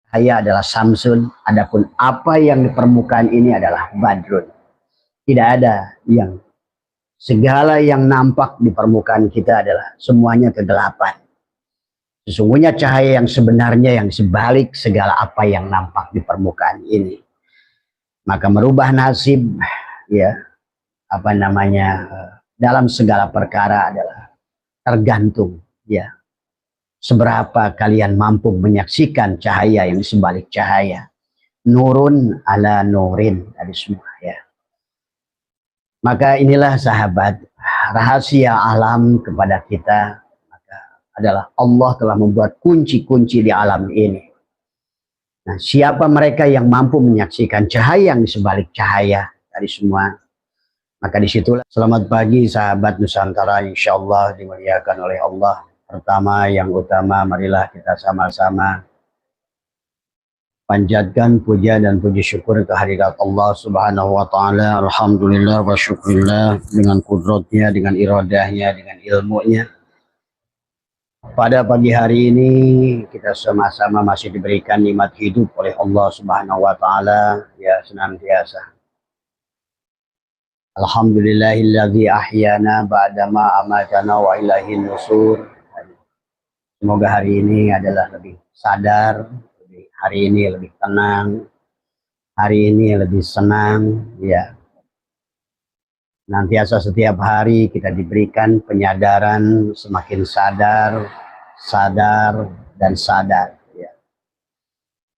Cahaya adalah samsun, adapun apa yang di permukaan ini adalah badrun. Tidak ada yang, segala yang nampak di permukaan kita adalah semuanya kegelapan. Sesungguhnya cahaya yang sebenarnya yang sebalik segala apa yang nampak di permukaan ini. Maka merubah nasib, ya, apa namanya, dalam segala perkara adalah tergantung, ya, seberapa kalian mampu menyaksikan cahaya yang sebalik cahaya. Nurun ala nurin, tadi semua, ya. Maka inilah sahabat, rahasia alam kepada kita adalah Allah telah membuat kunci-kunci di alam ini. Nah, siapa mereka yang mampu menyaksikan cahaya yang sebalik cahaya dari semua, maka disitulah. Selamat pagi sahabat Nusantara, insya Allah dimuliakan oleh Allah. Pertama yang utama, marilah kita sama-sama panjatkan puja dan puji syukur kehadirat Allah Subhanahu wa Ta'ala. Alhamdulillah wa syukurillah, dengan kudratnya, dengan iradahnya, dengan ilmunya. Pada pagi hari ini kita sama-sama masih diberikan nikmat hidup oleh Allah Subhanahu wa Ta'ala, ya, senantiasa. Alhamdulillahilladzi ahyana ba'dama amatana wa ilaihin nusur. Semoga hari ini adalah lebih sadar, hari ini lebih tenang, hari ini lebih senang, ya. Nantiasa setiap hari kita diberikan penyadaran, semakin sadar, dan sadar, ya.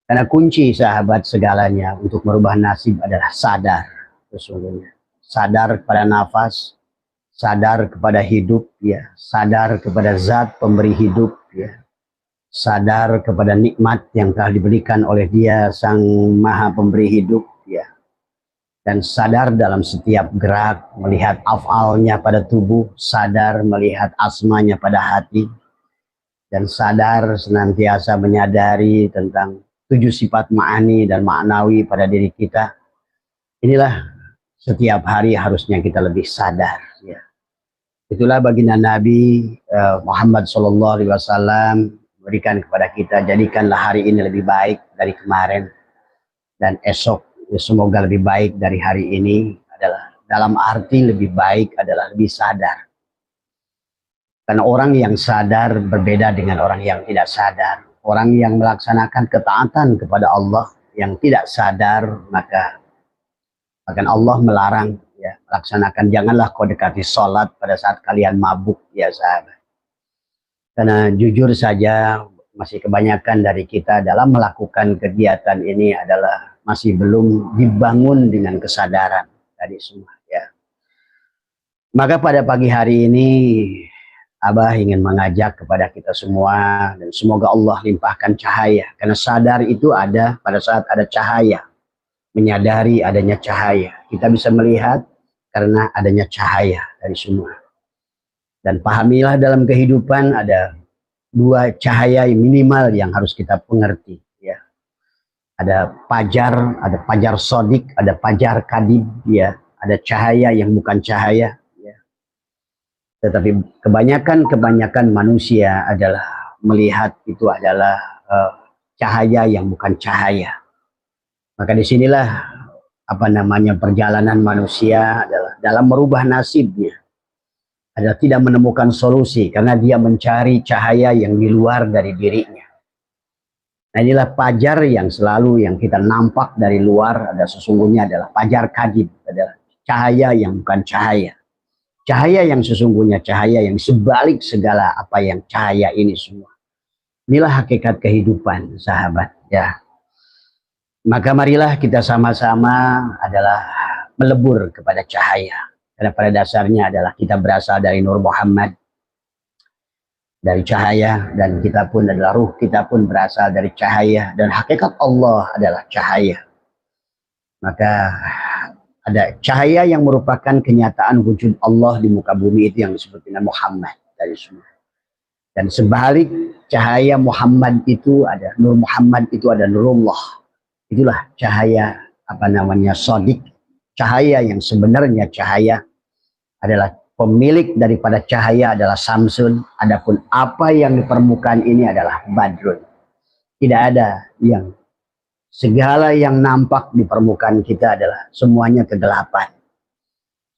Karena kunci sahabat segalanya untuk merubah nasib adalah sadar, sesungguhnya. Sadar kepada nafas, sadar kepada hidup, ya. Sadar kepada zat pemberi hidup, ya. Sadar kepada nikmat yang telah diberikan oleh Dia Sang Maha Pemberi hidup, ya. Dan sadar dalam setiap gerak, melihat afalnya pada tubuh, sadar melihat asmanya pada hati, dan sadar senantiasa menyadari tentang 7 sifat ma'ani dan ma'nawi pada diri kita. Inilah setiap hari harusnya kita lebih sadar, ya. Itulah baginda Nabi Muhammad SAW berikan kepada kita, jadikanlah hari ini lebih baik dari kemarin, dan esok semoga lebih baik dari hari ini. Adalah dalam arti lebih baik adalah lebih sadar. Karena orang yang sadar berbeda dengan orang yang tidak sadar. Orang yang melaksanakan ketaatan kepada Allah yang tidak sadar, maka akan Allah melarang, ya, melaksanakan. Janganlah kau dekati sholat pada saat kalian mabuk, ya sahabat. Karena jujur saja masih kebanyakan dari kita dalam melakukan kegiatan ini adalah masih belum dibangun dengan kesadaran tadi semua, ya. Maka pada pagi hari ini Abah ingin mengajak kepada kita semua, dan semoga Allah limpahkan cahaya. Karena sadar itu ada pada saat ada cahaya. Menyadari adanya cahaya. Kita bisa melihat karena adanya cahaya dari semua. Dan pahamilah dalam kehidupan ada 2 cahaya minimal yang harus kita mengerti, ya. Ada pajar sodik, ada pajar kadib, ya. Ada cahaya yang bukan cahaya, ya. Tetapi kebanyakan manusia adalah melihat itu adalah cahaya yang bukan cahaya. Maka disinilah apa namanya perjalanan manusia adalah dalam merubah nasibnya adalah tidak menemukan solusi karena dia mencari cahaya yang di luar dari dirinya. Nah, inilah pajar yang selalu yang kita nampak dari luar, ada sesungguhnya adalah pajar kadib, adalah cahaya yang bukan cahaya. Cahaya yang sesungguhnya, cahaya yang sebalik segala apa yang cahaya ini semua. Inilah hakikat kehidupan, sahabat, ya. Maka marilah kita sama-sama adalah melebur kepada cahaya. Karena pada dasarnya adalah kita berasal dari Nur Muhammad, dari cahaya, dan kita pun adalah ruh, kita pun berasal dari cahaya, dan hakikat Allah adalah cahaya. Maka ada cahaya yang merupakan kenyataan wujud Allah di muka bumi, itu yang disebut dengan Muhammad dari semua. Dan sebalik cahaya Muhammad itu ada Nur Muhammad, itu ada Nurullah. Itulah cahaya apa namanya sodik, cahaya yang sebenarnya cahaya adalah pemilik daripada cahaya adalah Samsun. Adapun apa yang di permukaan ini adalah Badrun. Tidak ada yang segala yang nampak di permukaan kita adalah semuanya kegelapan.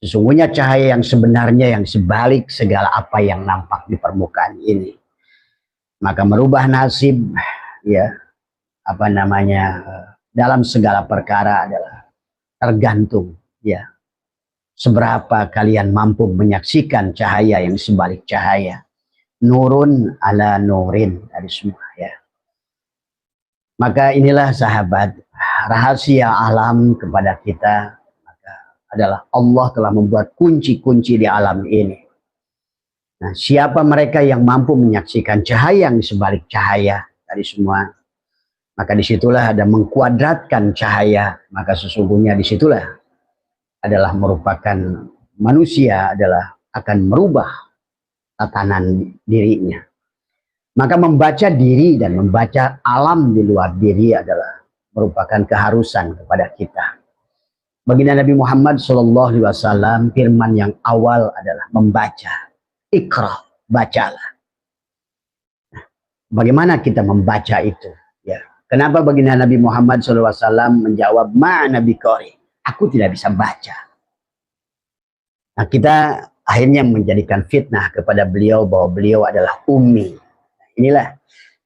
Sesungguhnya cahaya yang sebenarnya yang sebalik segala apa yang nampak di permukaan ini. Maka merubah nasib, ya, apa namanya, dalam segala perkara adalah tergantung, ya, seberapa kalian mampu menyaksikan cahaya yang sebalik cahaya. Nurun ala nurin dari semua, ya. Maka inilah sahabat, rahasia alam kepada kita adalah Allah telah membuat kunci-kunci di alam ini. Nah, siapa mereka yang mampu menyaksikan cahaya yang sebalik cahaya dari semua, maka disitulah ada mengkuadratkan cahaya, maka sesungguhnya disitulah adalah merupakan manusia adalah akan merubah tatanan dirinya. Maka membaca diri dan membaca alam di luar diri adalah merupakan keharusan kepada kita. Baginda Nabi Muhammad SAW, firman yang awal adalah membaca. Iqra, bacalah. Nah, bagaimana kita membaca itu? Ya. Kenapa baginda Nabi Muhammad SAW menjawab, ma'ana biqari, aku tidak bisa baca. Nah, kita akhirnya menjadikan fitnah kepada beliau bahwa beliau adalah ummi. Inilah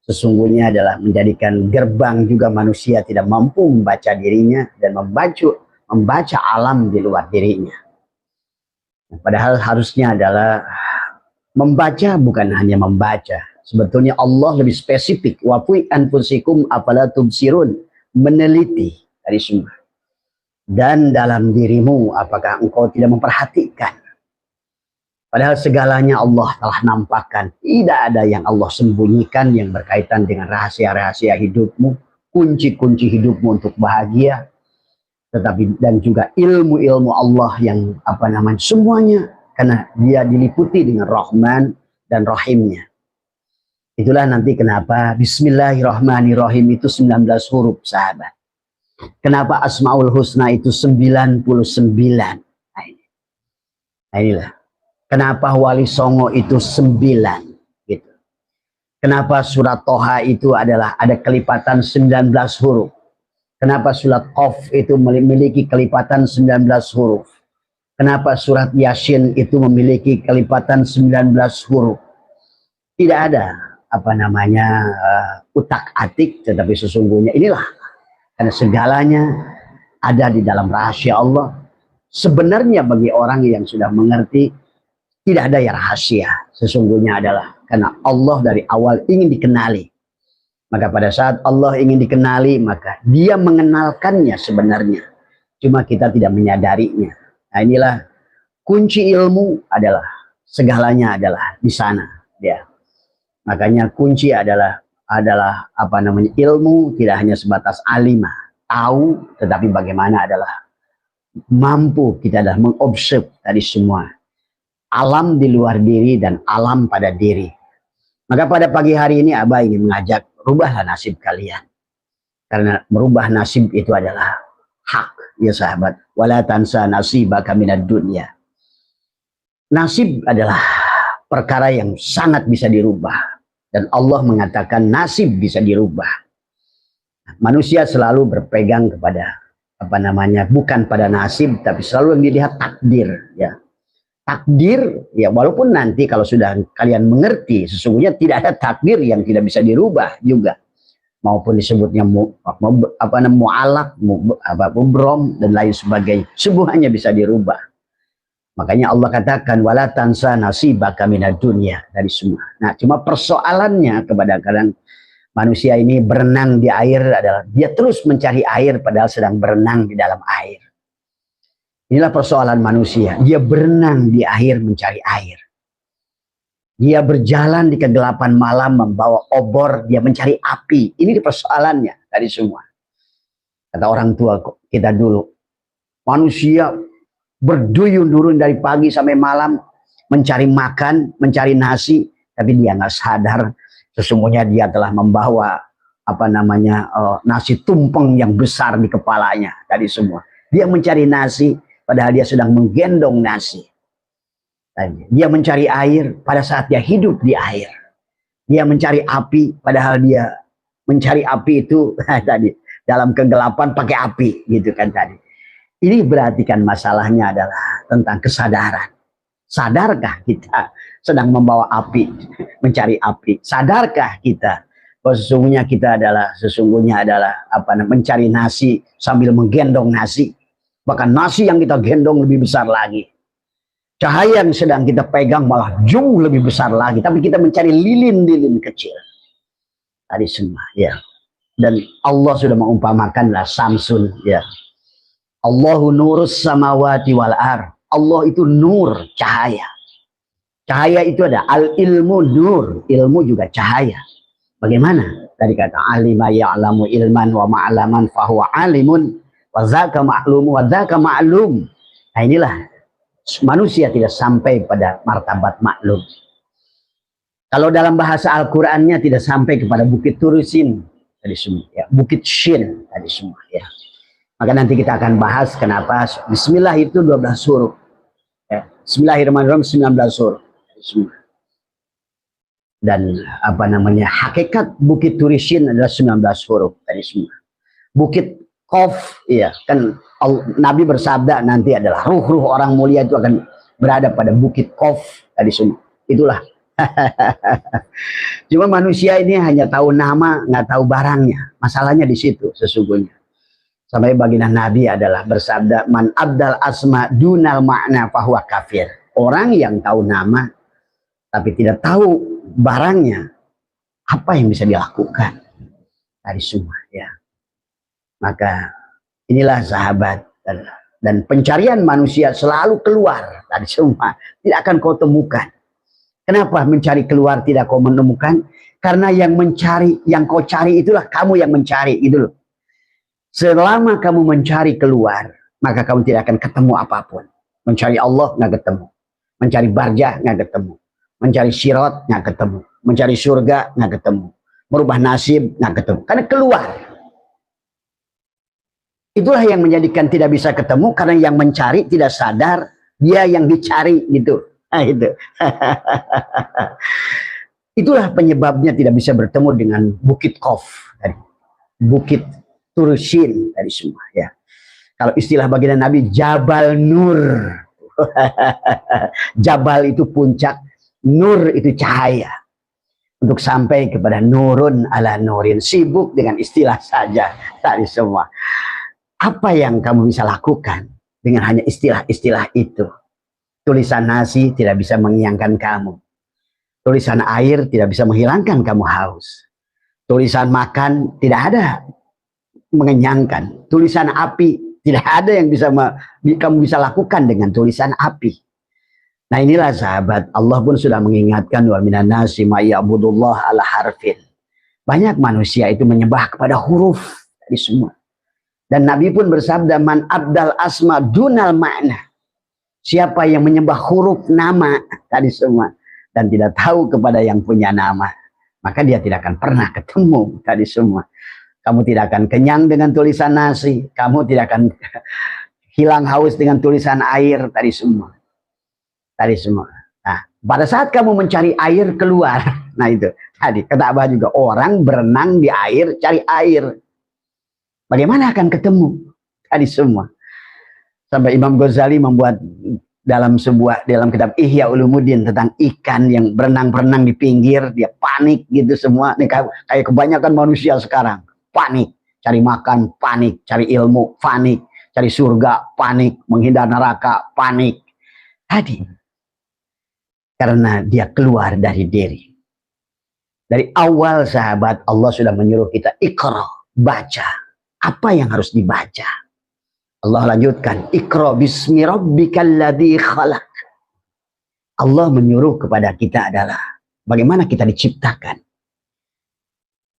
sesungguhnya adalah menjadikan gerbang juga manusia tidak mampu membaca dirinya dan membaca alam di luar dirinya. Padahal harusnya adalah membaca, bukan hanya membaca. Sebetulnya Allah lebih spesifik. Wa fi anfusikum afala tubsirun, meneliti dari semua. Dan dalam dirimu apakah engkau tidak memperhatikan? Padahal segalanya Allah telah nampakkan. Tidak ada yang Allah sembunyikan yang berkaitan dengan rahasia-rahasia hidupmu, kunci-kunci hidupmu untuk bahagia. Tetapi dan juga ilmu-ilmu Allah yang apa namanya semuanya, karena dia diliputi dengan Rahman dan Rahimnya. Itulah nanti kenapa Bismillahirrahmanirrahim itu 19 huruf, sahabat. Kenapa Asmaul Husna itu 99. Nah inilah kenapa Wali Songo itu 9 gitu. Kenapa surat Toha itu adalah ada kelipatan 19 huruf. Kenapa surat Qaf itu memiliki kelipatan 19 huruf? Kenapa surat Yasin itu memiliki kelipatan 19 huruf? Tidak ada apa namanya utak-atik, tetapi sesungguhnya inilah karena segalanya ada di dalam rahasia Allah. Sebenarnya bagi orang yang sudah mengerti tidak ada yang rahasia. Sesungguhnya adalah karena Allah dari awal ingin dikenali. Maka pada saat Allah ingin dikenali, maka dia mengenalkannya sebenarnya. Cuma kita tidak menyadarinya. Nah inilah kunci ilmu adalah segalanya adalah di sana. Ya. Makanya kunci adalah apa namanya ilmu tidak hanya sebatas alimah, tahu, tetapi bagaimana adalah mampu kita adalah mengobserv dari semua. Alam di luar diri dan alam pada diri. Maka pada pagi hari ini Abah ingin mengajak, rubahlah nasib kalian. Karena merubah nasib itu adalah hak, ya sahabat. Wala tansa nasibaka minad dunya. Nasib adalah perkara yang sangat bisa dirubah. Dan Allah mengatakan nasib bisa dirubah. Manusia selalu berpegang kepada apa namanya, bukan pada nasib, tapi selalu yang dilihat takdir, ya. Takdir, ya walaupun nanti kalau sudah kalian mengerti, sesungguhnya tidak ada takdir yang tidak bisa dirubah juga. Maupun disebutnya mu'alak, mubrom, dan lain sebagainya. Semuanya bisa dirubah. Makanya Allah katakan, wala tansa nasibaka minad dunya, dari semua. Nah cuma persoalannya kepada kadang manusia ini berenang di air adalah, dia terus mencari air padahal sedang berenang di dalam air. Inilah persoalan manusia. Dia berenang di air mencari air. Dia berjalan di kegelapan malam membawa obor. Dia mencari api. Ini persoalannya dari semua. Kata orang tua kita dulu. Manusia berduyun-duyun dari pagi sampai malam. Mencari makan, mencari nasi. Tapi dia nggak sadar. Sesungguhnya dia telah membawa apa namanya nasi tumpeng yang besar di kepalanya. Dari semua. Dia mencari nasi. Padahal dia sedang menggendong nasi. Dia mencari air pada saat dia hidup di air. Dia mencari api padahal dia mencari api itu tadi dalam kegelapan pakai api gitu kan tadi. Ini berarti kan masalahnya adalah tentang kesadaran. Sadarkah kita sedang membawa api, mencari api? Sadarkah kita bahwa sesungguhnya adalah mencari nasi sambil menggendong nasi? Bahkan nasi yang kita gendong lebih besar lagi. Cahaya yang sedang kita pegang malah jauh lebih besar lagi. Tapi kita mencari lilin-lilin kecil. Tadi semua, ya. Dan Allah sudah mengumpamakanlah Samsun, ya. Allahu nurus samawati wal ar. Allah itu nur, cahaya. Cahaya itu ada al-ilmu nur. Ilmu juga cahaya. Bagaimana? Tadi kata alima ya'lamu ilman wa ma'laman fahuwa alimun wa zaka ma'lum wa zaka ma'lum. Nah inilah manusia tidak sampai pada martabat maklum. Kalau dalam bahasa Al-Qur'annya tidak sampai kepada bukit Turusin tadi semua, ya. Bukit Shin tadi semua, ya. Maka nanti kita akan bahas kenapa Bismillah itu 12 huruf. Ya. Bismillahirrahmanirrahim 19 huruf. Dan hakikat Bukit Turusin adalah 19 huruf tadi semua. Bukit Qaf, ya kan Nabi bersabda nanti adalah ruh-ruh orang mulia itu akan berada pada Bukit Qaf tadi semua. Itulah. Cuma manusia ini hanya tahu nama, nggak tahu barangnya. Masalahnya di situ sesungguhnya. Sampai baginda Nabi adalah bersabda, man abdal asma dunal makna fahuwa kafir. Orang yang tahu nama tapi tidak tahu barangnya, apa yang bisa dilakukan? Tadi semua, ya. Maka inilah sahabat, dan pencarian manusia selalu keluar tadi semua, tidak akan kau temukan. Kenapa mencari keluar tidak kau menemukan? Karena yang mencari, yang kau cari itulah kamu yang mencari, gitu loh. Selama kamu mencari keluar, maka kamu tidak akan ketemu apapun. Mencari Allah nggak ketemu, mencari barjah nggak ketemu, mencari sirat nggak ketemu, mencari surga nggak ketemu, merubah nasib nggak ketemu, karena keluar. Itulah yang menjadikan tidak bisa ketemu, karena yang mencari tidak sadar dia yang dicari, gitu. Nah, itu. Itulah penyebabnya tidak bisa bertemu dengan Bukit Qaf tadi, Bukit Turusin tadi semua, ya. Kalau istilah baginda Nabi, Jabal Nur. Jabal itu puncak, nur itu cahaya. Untuk sampai kepada nurun ala nurin, sibuk dengan istilah saja tadi semua. Apa yang kamu bisa lakukan dengan hanya istilah-istilah itu? Tulisan nasi tidak bisa mengenyangkan kamu. Tulisan air tidak bisa menghilangkan kamu haus. Tulisan makan tidak ada mengenyangkan. Tulisan api tidak ada yang bisa kamu bisa lakukan dengan tulisan api. Nah inilah sahabat, Allah pun sudah mengingatkan, wa minan nasi may ya'budullah ala harfin. Banyak manusia itu menyembah kepada huruf tadi semua. Dan Nabi pun bersabda, man abdal asma dunal makna. Siapa yang menyembah huruf nama tadi semua dan tidak tahu kepada yang punya nama, maka dia tidak akan pernah ketemu tadi semua. Kamu tidak akan kenyang dengan tulisan nasi, kamu tidak akan hilang haus dengan tulisan air tadi semua. Tadi semua. Nah, pada saat kamu mencari air keluar, nah itu tadi kata Abah juga, orang berenang di air cari air. Bagaimana akan ketemu tadi semua? Sampai Imam Ghazali membuat dalam kitab Ihya Ulumuddin tentang ikan yang berenang-berenang di pinggir, dia panik gitu semua. Nih kayak kebanyakan manusia sekarang, panik, cari makan, panik, cari ilmu, panik, cari surga, panik, menghindar neraka, panik. Tadi karena dia keluar dari diri. Dari awal sahabat, Allah sudah menyuruh kita iqra, baca. Apa yang harus dibaca? Allah lanjutkan, iqra bismi rabbikal ladzi khalaq. Allah menyuruh kepada kita adalah bagaimana kita diciptakan.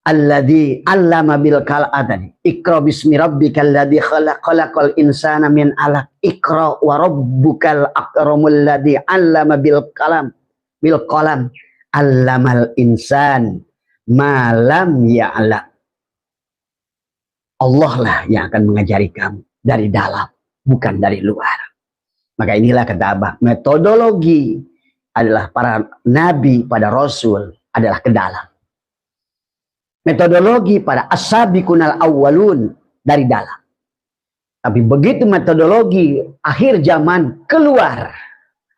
Alladzi 'allama bil qalam. Iqra bismi rabbikal ladzi khalaq, khalaqal insana min 'alaq. Iqra wa rabbukal akramul ladzi 'allama bil qalam. Bil qalam 'allamal insan ma lam ya'lam. Allah lah yang akan mengajari kamu dari dalam, bukan dari luar. Maka inilah kata Abah, metodologi adalah para nabi, pada rasul adalah ke dalam. metodologi pada as-sabiqunal awwalun dari dalam. Tapi begitu metodologi akhir zaman keluar,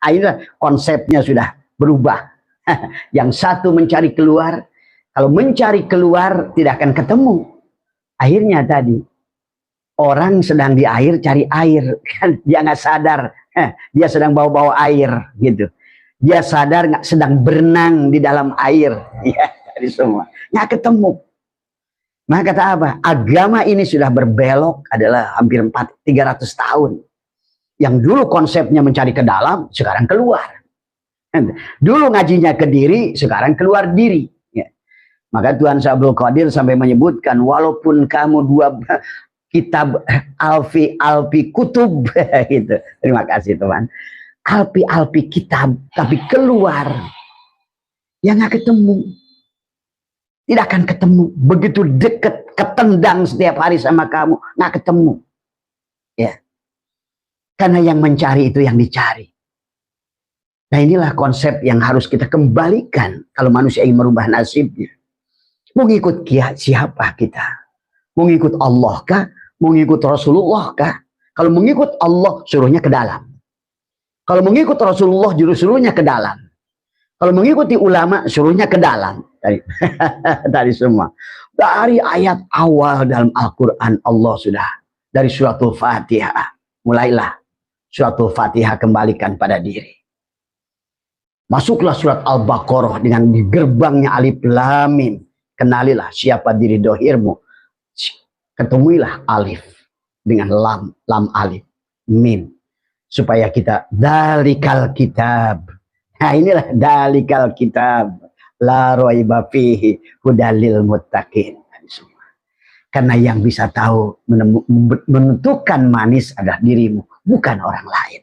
akhirnya konsepnya sudah berubah. Yang satu mencari keluar, kalau mencari keluar tidak akan ketemu. Akhirnya tadi orang sedang di air cari air, kan dia nggak sadar, dia sedang bawa-bawa air gitu. Dia sadar nggak sedang berenang di dalam air, ya, dari semua nggak ketemu. Nah kata apa? Agama ini sudah berbelok adalah hampir 300 tahun. Yang dulu konsepnya mencari ke dalam, sekarang keluar. Dulu ngajinya ke diri, sekarang keluar diri. Ya. Maka Tuhan Abdul Qadir sampai menyebutkan, walaupun kamu dua kitab alfi kutub, gitu. Terima kasih Tuhan. Alpi kitab, tapi keluar, ya nggak ketemu. Tidak akan ketemu. Begitu deket, ketendang setiap hari sama kamu, nggak ketemu. Ya. Karena yang mencari itu yang dicari. Nah inilah konsep yang harus kita kembalikan kalau manusia ingin merubah nasibnya. Mau ngikut siapa kita? Mau ngikut Allah kah? Mau ngikut Rasulullah kah? Kalau mengikut Allah, suruhnya ke dalam. Kalau mengikut Rasulullah, suruhnya ke dalam. Kalau mengikuti ulama, suruhnya ke dalam. Dari semua. Dari ayat awal dalam Al-Quran, Allah sudah. Dari suratul Fatihah. Mulailah suratul Fatihah kembalikan pada diri. Masuklah surat Al-Baqarah dengan gerbangnya alif lam mim. Kenalilah siapa diri dohirmu. Ketemuilah alif dengan lam alif mim. Supaya kita dalikal kitab. Nah inilah dalikal kitab. La raiba fihi hudalil muttaqin. Karena yang bisa tahu menentukan manis adalah dirimu, bukan orang lain.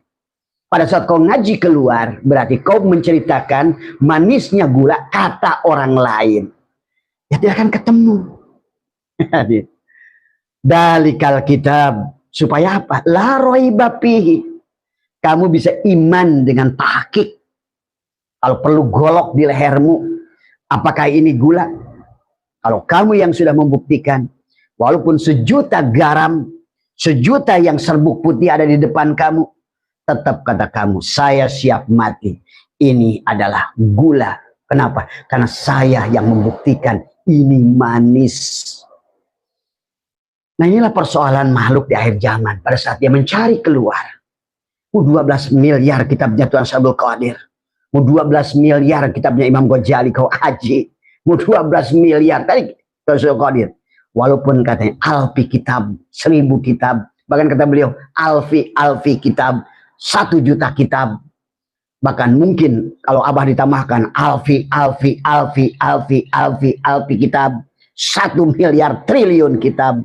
Pada saat kau ngaji keluar, berarti kau menceritakan manisnya gula kata orang lain. Ya tidak akan ketemu. Dalikal kitab. Supaya apa? La raiba fihi. Kamu bisa iman dengan tahqiq. Kalau perlu golok di lehermu. Apakah ini gula? Kalau kamu yang sudah membuktikan. Walaupun sejuta garam. Sejuta yang serbuk putih ada di depan kamu. Tetap kata kamu, saya siap mati. Ini adalah gula. Kenapa? Karena saya yang membuktikan ini manis. Nah inilah persoalan makhluk di akhir zaman. Pada saat dia mencari keluar. 12 miliar kitabnya Tuhan Abdul Qadir. 12 miliar kitabnya Imam Ghazali kau haji. 12 miliar. Tadi Tuhan Abdul Qadir. Walaupun katanya alfi kitab, 1000 kitab. Bahkan kata beliau alfi kitab. 1 juta kitab. Bahkan mungkin kalau Abah ditambahkan alfi kitab. 1 miliar triliun kitab.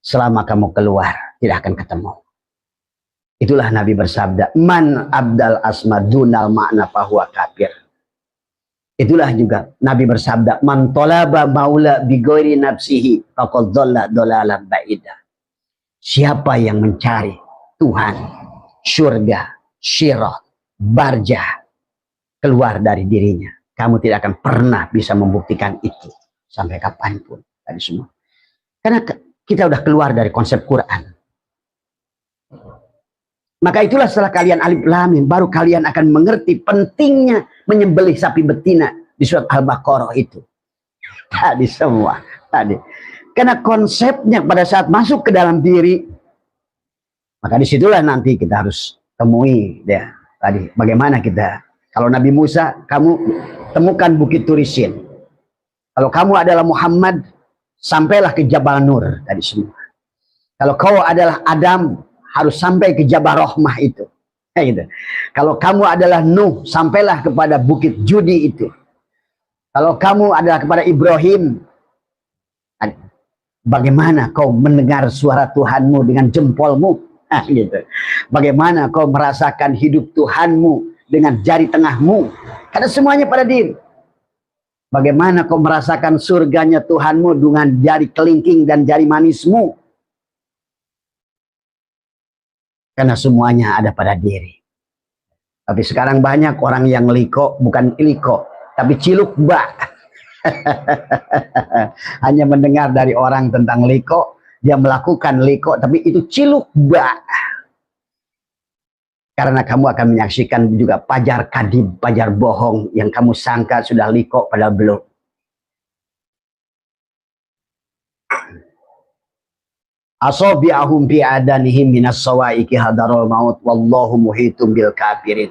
Selama kamu keluar tidak akan ketemu. Itulah Nabi bersabda, man abdal asma dunal makna fahuwa kafir. Itulah juga Nabi bersabda, man tolaba maula bighairi nafsihi faqad dhalla dhalalan ba'ida. Siapa yang mencari Tuhan, surga, syirat, barjah keluar dari dirinya, kamu tidak akan pernah bisa membuktikan itu sampai kapanpun. Tadi semua. Karena kita udah keluar dari konsep Quran. Maka itulah setelah kalian alif lam mim, baru kalian akan mengerti pentingnya menyembelih sapi betina di surat Al-Baqarah itu. Tadi semua. Tadi. Karena konsepnya pada saat masuk ke dalam diri, maka disitulah nanti kita harus temui. Ya, tadi bagaimana kita. Kalau Nabi Musa, kamu temukan Bukit Turisin. Kalau kamu adalah Muhammad, sampailah ke Jabal Nur. Tadi semua. Kalau kau adalah Adam, harus sampai ke Jabal Rahmah itu. Gitu. Kalau kamu adalah Nuh, sampailah kepada Bukit Judi itu. Kalau kamu adalah kepada Ibrahim, bagaimana kau mendengar suara Tuhanmu dengan jempolmu? Gitu. Bagaimana kau merasakan hidup Tuhanmu dengan jari tengahmu? Karena semuanya pada diri. Bagaimana kau merasakan surganya Tuhanmu dengan jari kelingking dan jari manismu? Karena semuanya ada pada diri. Tapi sekarang banyak orang yang liko, bukan liko, tapi ciluk bak. Hanya mendengar dari orang tentang liko, dia melakukan liko, tapi itu ciluk ba. Karena kamu akan menyaksikan juga pajar kadib, pajar bohong yang kamu sangka sudah liko padahal belum. Asabi'ahum bi adanihim minas sawaiki hadarul maut wallahu muhitum bil kafirin.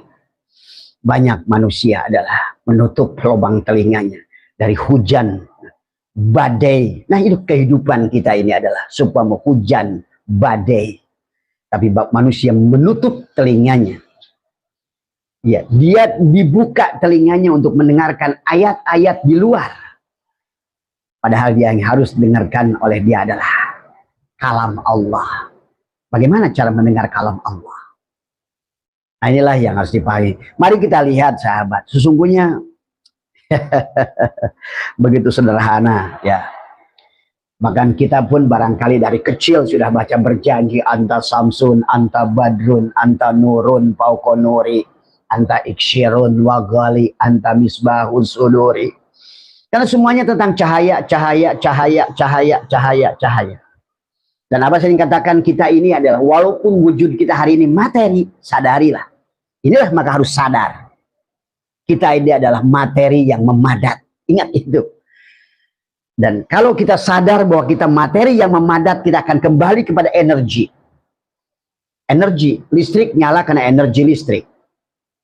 Banyak manusia adalah menutup lubang telinganya dari hujan, badai. Nah, itu kehidupan kita ini adalah supaya hujan, badai. Tapi manusia menutup telinganya. Ya, dia dibuka telinganya untuk mendengarkan ayat-ayat di luar. Padahal dia yang harus dengarkan oleh dia adalah kalam Allah. Bagaimana cara mendengar kalam Allah? Nah, inilah yang harus dipahami. Mari kita lihat sahabat, sesungguhnya begitu sederhana ya. Bahkan kita pun barangkali dari kecil sudah baca berjanji anta samsun, anta badrun, anta nurun, fauqa nuri, anta iksyirun wagali, anta misbahun suduri. Karena semuanya tentang cahaya, cahaya, cahaya, cahaya, cahaya, cahaya. Dan apa saya katakan, kita ini adalah walaupun wujud kita hari ini materi, sadarilah. Inilah maka harus sadar. Kita ini adalah materi yang memadat. Ingat itu. Dan kalau kita sadar bahwa kita materi yang memadat, kita akan kembali kepada energi. Energi listrik nyala karena energi listrik.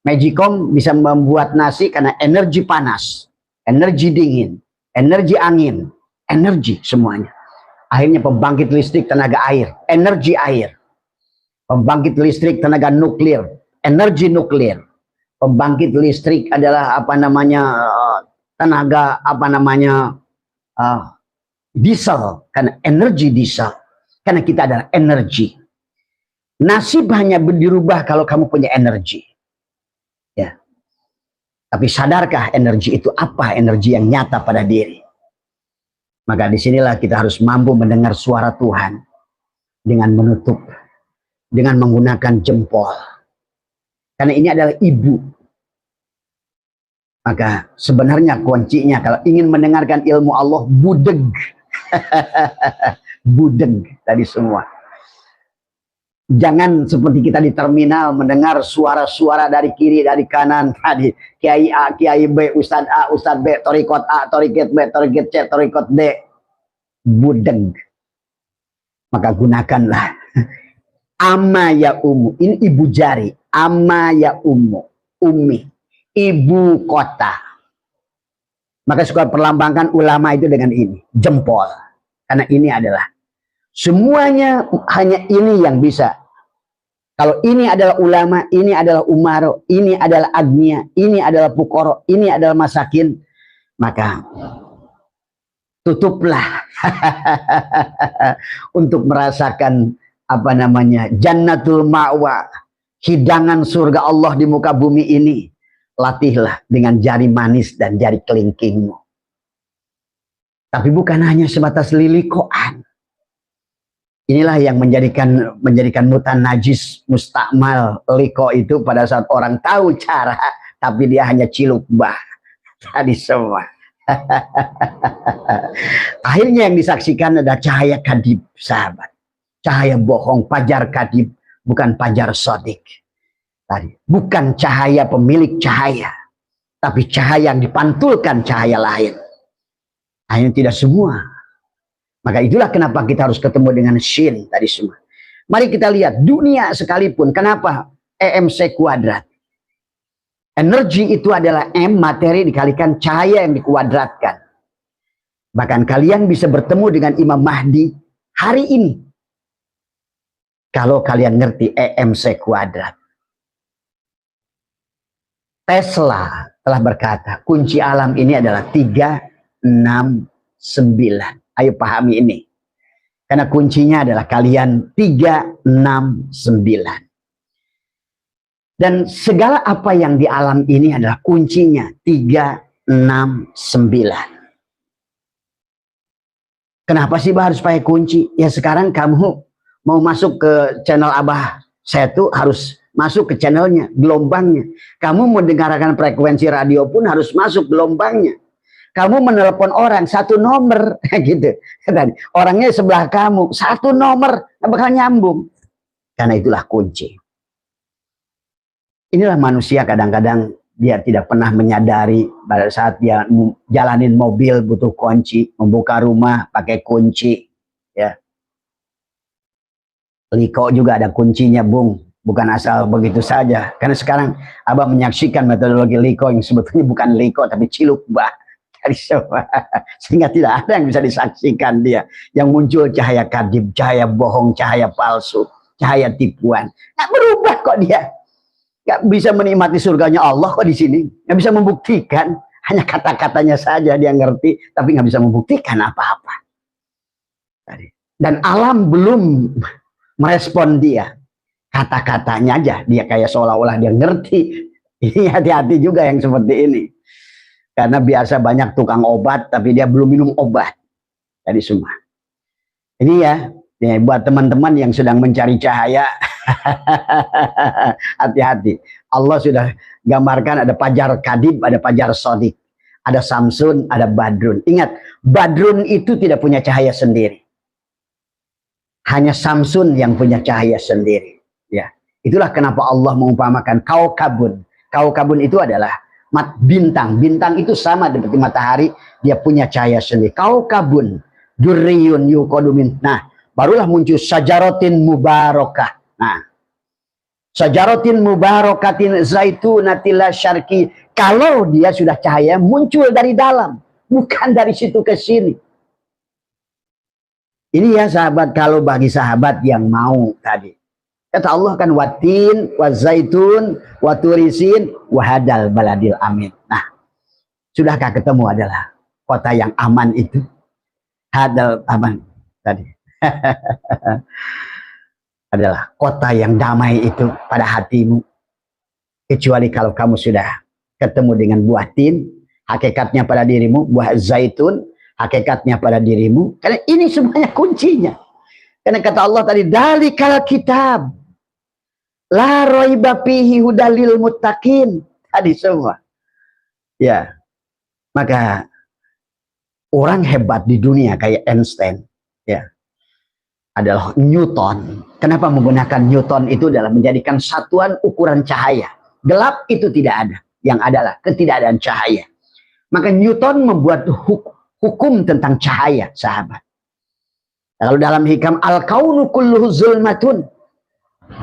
Magicom bisa membuat nasi karena energi panas, energi dingin, energi angin, energi semuanya. Akhirnya pembangkit listrik tenaga air, energi air. Pembangkit listrik tenaga nuklir, energi nuklir. Pembangkit listrik adalah apa namanya tenaga apa namanya diesel, karena energi diesel, karena kita adalah energi. Nasib hanya dirubah kalau kamu punya energi, ya. Tapi sadarkah energi itu apa? Energi yang nyata pada diri. Maka disinilah kita harus mampu mendengar suara Tuhan dengan menutup, dengan menggunakan jempol, karena ini adalah ibu. Maka sebenarnya kuncinya kalau ingin mendengarkan ilmu Allah, budeg. Budeg tadi semua. Jangan seperti kita di terminal mendengar suara-suara dari kiri, dari kanan. Tadi Kiai A, Kiai B, Ustadz A, Ustadz B, Torikot A, Toriket B, Toriket C, Torikot D. Budeg. Maka gunakanlah. Amma ya ummu. Ini ibu jari. Amma ya ummu. Ummi. Ibu kota. Maka suka perlambangkan ulama itu dengan ini, jempol. Karena ini adalah semuanya, hanya ini yang bisa. Kalau ini adalah ulama, ini adalah umaro, ini adalah agnia, ini adalah pukoro, ini adalah masakin, maka tutuplah untuk merasakan apa namanya jannatul ma'wa, hidangan surga Allah di muka bumi ini. Latihlah dengan jari manis dan jari kelingkingmu. Tapi bukan hanya sebatas lilikoan. Inilah yang menjadikan mutan najis mustakmal liko itu pada saat orang tahu cara, tapi dia hanya ciluk bah. Tadi semua. Akhirnya yang disaksikan ada cahaya kadib, sahabat. Cahaya bohong, pajar kadib, bukan pajar sodik. Tadi bukan cahaya pemilik cahaya, tapi cahaya yang dipantulkan cahaya lain. Akhirnya tidak semua. Maka itulah kenapa kita harus ketemu dengan shin tadi semua. Mari kita lihat dunia sekalipun, kenapa EMC kuadrat? Energi itu adalah M, materi dikalikan cahaya yang dikuadratkan. Bahkan kalian bisa bertemu dengan Imam Mahdi hari ini, kalau kalian ngerti EMC kuadrat. Tesla telah berkata, kunci alam ini adalah 3, 6, 9. Ayo pahami ini. Karena kuncinya adalah kalian 3, 6, 9. Dan segala apa yang di alam ini adalah kuncinya 3, 6, 9. Kenapa sih Bah harus pakai kunci? Ya sekarang kamu mau masuk ke channel Abah, saya tuh harus masuk ke channelnya, gelombangnya. Kamu mendengarkan frekuensi radio pun harus masuk gelombangnya. Kamu menelpon orang satu nomor gitu. Orangnya sebelah kamu satu nomor, nggak bakal nyambung. Karena itulah kunci. Inilah manusia kadang-kadang dia tidak pernah menyadari pada saat dia jalanin mobil butuh kunci, membuka rumah pakai kunci, ya. Liko juga ada kuncinya, Bung. Bukan asal begitu saja. Karena sekarang Abah menyaksikan metodologi liko yang sebetulnya bukan liko tapi ciluk, Mbah. Sehingga tidak ada yang bisa disaksikan dia. Yang muncul cahaya kadib, cahaya bohong, cahaya palsu, cahaya tipuan. Nggak berubah kok dia. Nggak bisa menikmati surganya Allah kok di sini. Nggak bisa membuktikan. Hanya kata-katanya saja dia ngerti, tapi nggak bisa membuktikan apa-apa. Dan alam belum merespon dia. Kata-katanya aja dia kayak seolah-olah dia ngerti. Ini hati-hati juga yang seperti ini. Karena biasa banyak tukang obat, tapi dia belum minum obat. Jadi semua. Ini ya buat teman-teman yang sedang mencari cahaya, hati-hati. Allah sudah gambarkan ada Fajar Kadib, ada Fajar Sodik. Ada Samsun, ada Badrun. Ingat, Badrun itu tidak punya cahaya sendiri. Hanya Samsun yang punya cahaya sendiri. Ya, itulah kenapa Allah mengumpamakan kaukabun. Kaukabun itu adalah bintang. Bintang itu sama seperti matahari, dia punya cahaya sendiri. Kaukabun durriyun yuqadumin. Nah, barulah muncul sajarotin mubarakah. Nah, sajarotin mubarakatin zaitunatilla syarqi. Kalau dia sudah cahaya muncul dari dalam, bukan dari situ ke sini. Ini ya sahabat, kalau bagi sahabat yang mau tadi. Kata Allah kan watin, wazaitun, waturisin, wahadal baladil amin. Nah, sudahkah ketemu adalah kota yang aman itu? Hadal aman tadi. Adalah kota yang damai itu pada hatimu. Kecuali kalau kamu sudah ketemu dengan buah tin, hakikatnya pada dirimu, buah zaitun, hakikatnya pada dirimu. Karena ini semuanya kuncinya. Karena kata Allah tadi, dalikal kitab la raiba fihi hudalil muttaqin. Tadi semua. Ya. Maka orang hebat di dunia kayak Einstein, ya, adalah Newton. Kenapa menggunakan Newton itu dalam menjadikan satuan ukuran cahaya? Gelap itu tidak ada. Yang adalah ketidakadaan cahaya. Maka Newton membuat hukum tentang cahaya, sahabat. Kalau dalam hikam al-kaunu kulluhu zulmatun,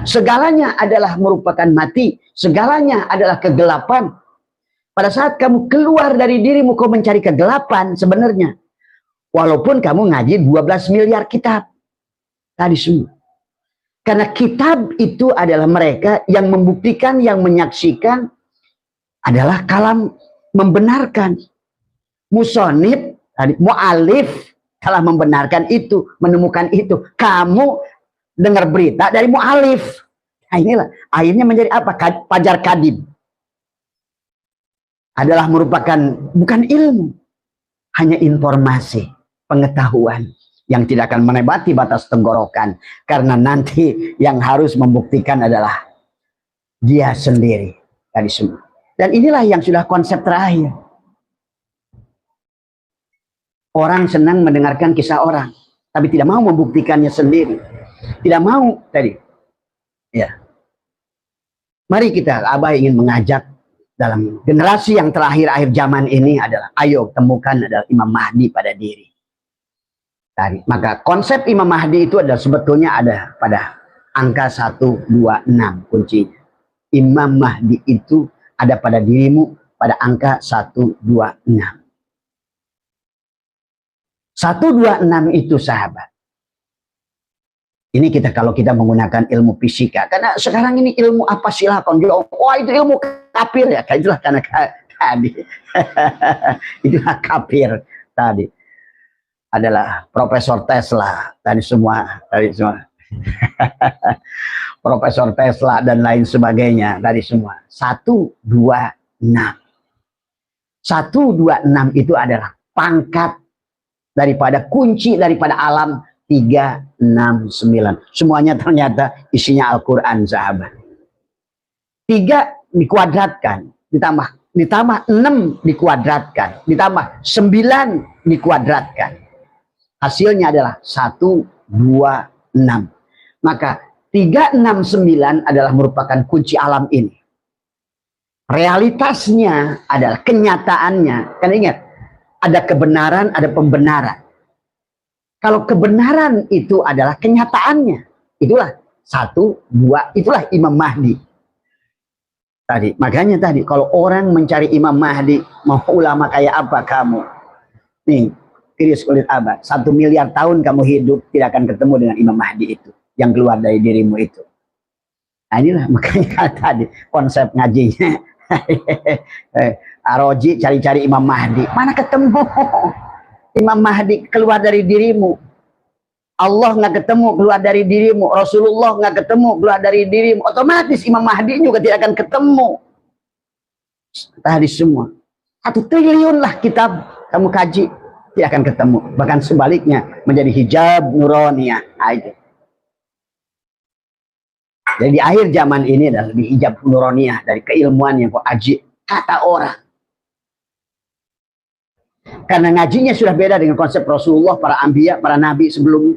segalanya adalah merupakan mati, segalanya adalah kegelapan. Pada saat kamu keluar dari dirimu, kau mencari kegelapan sebenarnya. Walaupun kamu ngaji 12 miliar kitab. Tadi semua. Karena kitab itu adalah mereka yang membuktikan, yang menyaksikan, adalah kalam membenarkan. Musonib, mu'alif telah membenarkan itu, menemukan itu. Kamu dengar berita dari mu'alif. Nah inilah, akhirnya menjadi apa? Fajar Kadib. Adalah merupakan bukan ilmu, hanya informasi, pengetahuan yang tidak akan menebati batas tenggorokan. Karena nanti yang harus membuktikan adalah dia sendiri. Tadi semua. Dan inilah yang sudah konsep terakhir. Orang senang mendengarkan kisah orang, tapi tidak mau membuktikannya sendiri. Tidak mau tadi. Ya. Mari kita, Abah ingin mengajak dalam generasi yang terakhir akhir zaman ini adalah, ayo temukan adalah Imam Mahdi pada diri. Tadi. Maka konsep Imam Mahdi itu adalah sebetulnya ada pada angka 126 kuncinya. Imam Mahdi itu ada pada dirimu pada angka 126. 126 itu sahabat. Ini kita kalau kita menggunakan ilmu fisika, karena sekarang ini ilmu apa silahkan. Wah itu ilmu kafir ya, itulah karena tadi. Itulah kafir tadi. Adalah Profesor Tesla tadi semua. Profesor Tesla dan lain sebagainya tadi semua. 126. 126 itu adalah pangkat daripada kunci daripada alam 369. Semuanya ternyata isinya Al-Quran, sahabat. 3 dikuadratkan, ditambah ditambah 6 dikuadratkan, ditambah 9 dikuadratkan. Hasilnya adalah 126. Maka 369 adalah merupakan kunci alam ini. Realitasnya adalah kenyataannya. Kan ingat, ada kebenaran, ada pembenaran. Kalau kebenaran itu adalah kenyataannya, itulah 1, 2, itulah Imam Mahdi. Tadi, makanya tadi kalau orang mencari Imam Mahdi, mau ulama kayak apa kamu? Nih, tiris kulit abad, 1 miliar tahun kamu hidup tidak akan ketemu dengan Imam Mahdi itu yang keluar dari dirimu itu. Nah, inilah makanya tadi konsep ngajinya. Aroji cari-cari Imam Mahdi, mana ketemu Imam Mahdi keluar dari dirimu. Allah nggak ketemu keluar dari dirimu, Rasulullah nggak ketemu keluar dari dirimu, otomatis Imam Mahdi juga tidak akan ketemu. Tadi semua 1 triliun lah kitab kamu kaji, tidak akan ketemu. Bahkan sebaliknya menjadi hijab nuroniyah. Jadi di akhir zaman ini adalah lebih hijab nuroniyah dari keilmuan yang kau aji, kata orang. Karena ngajinya sudah beda dengan konsep Rasulullah, para anbiya, para nabi sebelum,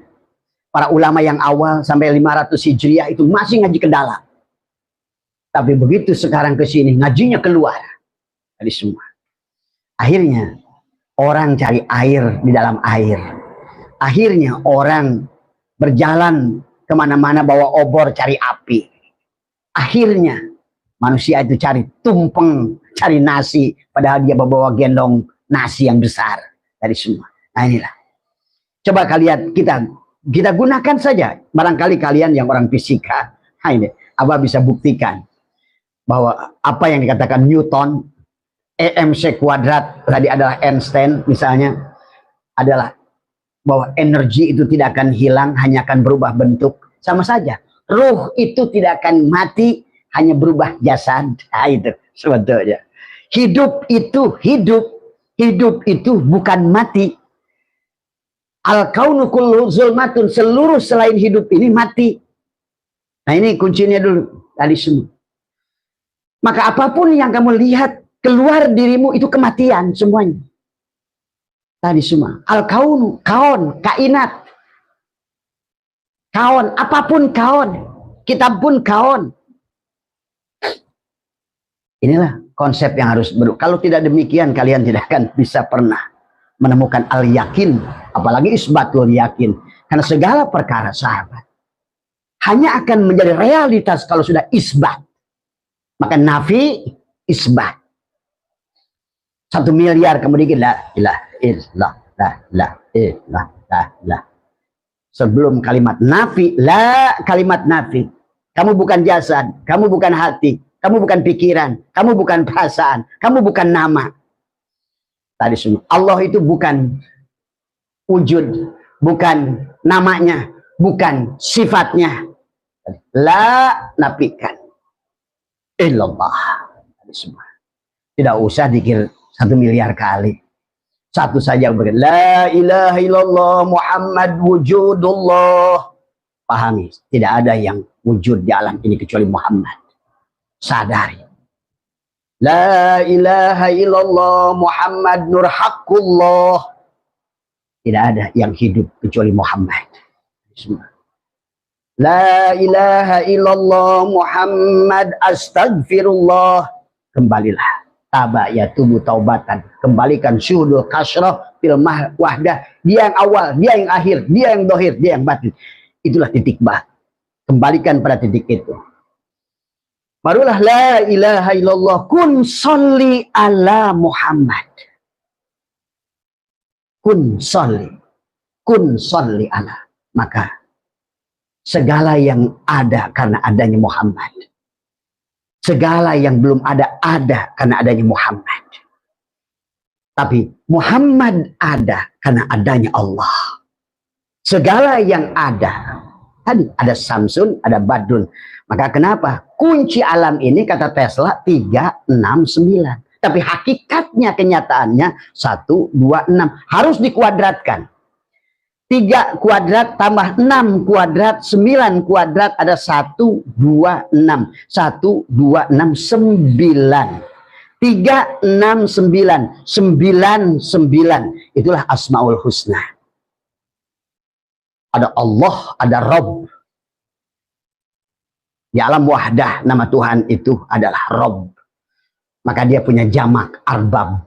para ulama yang awal sampai 500 Hijriah itu masih ngaji ke dalam. Tapi begitu sekarang ke sini ngajinya keluar dari semua. Akhirnya orang cari air di dalam air. Akhirnya orang berjalan kemana-mana bawa obor cari api. Akhirnya manusia itu cari tumpeng, cari nasi, padahal dia bawa gendong nasi yang besar dari semua. Nah inilah. Coba kalian kita gunakan saja. Barangkali kalian yang orang fisika, nah ini, Abah bisa buktikan bahwa apa yang dikatakan Newton, EMC kuadrat tadi adalah Einstein misalnya, adalah bahwa energi itu tidak akan hilang, hanya akan berubah bentuk. Sama saja. Ruh itu tidak akan mati, hanya berubah jasad. Nah, itu sebetulnya. Hidup itu bukan mati. Al-kaunu kullu zulmatun, seluruh selain hidup ini mati. Nah ini kuncinya dulu tadi semua. Maka apapun yang kamu lihat keluar dirimu itu kematian semuanya. Tadi semua. Al-kaunu, kaon, kainat. Kaon, apapun kaon. Kitab pun kaon. Inilah konsep yang harus berubah. Kalau tidak demikian kalian tidak akan bisa pernah menemukan al-yakin, apalagi isbatul yakin. Karena segala perkara sahabat hanya akan menjadi realitas kalau sudah isbat. Maka nafi isbat. 1 miliar kemudian la ilaha illallah, la ilaha illallah, la ilaha. Sebelum kalimat nafi, la kalimat nafi. Kamu bukan jasad, kamu bukan hati, kamu bukan pikiran, kamu bukan perasaan, kamu bukan nama. Tadi semua. Allah itu bukan wujud, bukan namanya, bukan sifatnya. La nafikan illallah. Tadi semua. Tidak usah dikir 1 miliar kali. Satu saja berikan. La ilaha illallah Muhammad wujudullah. Pahami, tidak ada yang wujud di alam ini kecuali Muhammad. Sadari. La ilaha illallah Muhammad nur haqqullah. Tidak ada yang hidup kecuali Muhammad. La ilaha illallah Muhammad astagfirullah. Kembalilah. Taba ya tubuh taubatan. Kembalikan syuhudul kasrah fil wahdah. Dia yang awal, dia yang akhir, dia yang dohir, dia yang batin. Itulah titik bah. Kembalikan pada titik itu. Barulah la ilaha illallah kun sholli ala Muhammad. Kun sholli ala. Maka segala yang ada karena adanya Muhammad. Segala yang belum ada karena adanya Muhammad. Tapi Muhammad ada karena adanya Allah. Segala yang ada. Tadi ada Samsun, ada Badrun. Maka kenapa? Kunci alam ini kata Tesla 369. Tapi hakikatnya kenyataannya 1, 2, 6. Harus dikuadratkan. 3 kuadrat tambah 6 kuadrat, 9 kuadrat ada 1, 2, 6. 1, 2, 6, 9. 369, 99. Itulah Asmaul Husna. Ada Allah, ada Rabb. Di alam wahdah nama Tuhan itu adalah Rabb. Maka dia punya jamak arbab.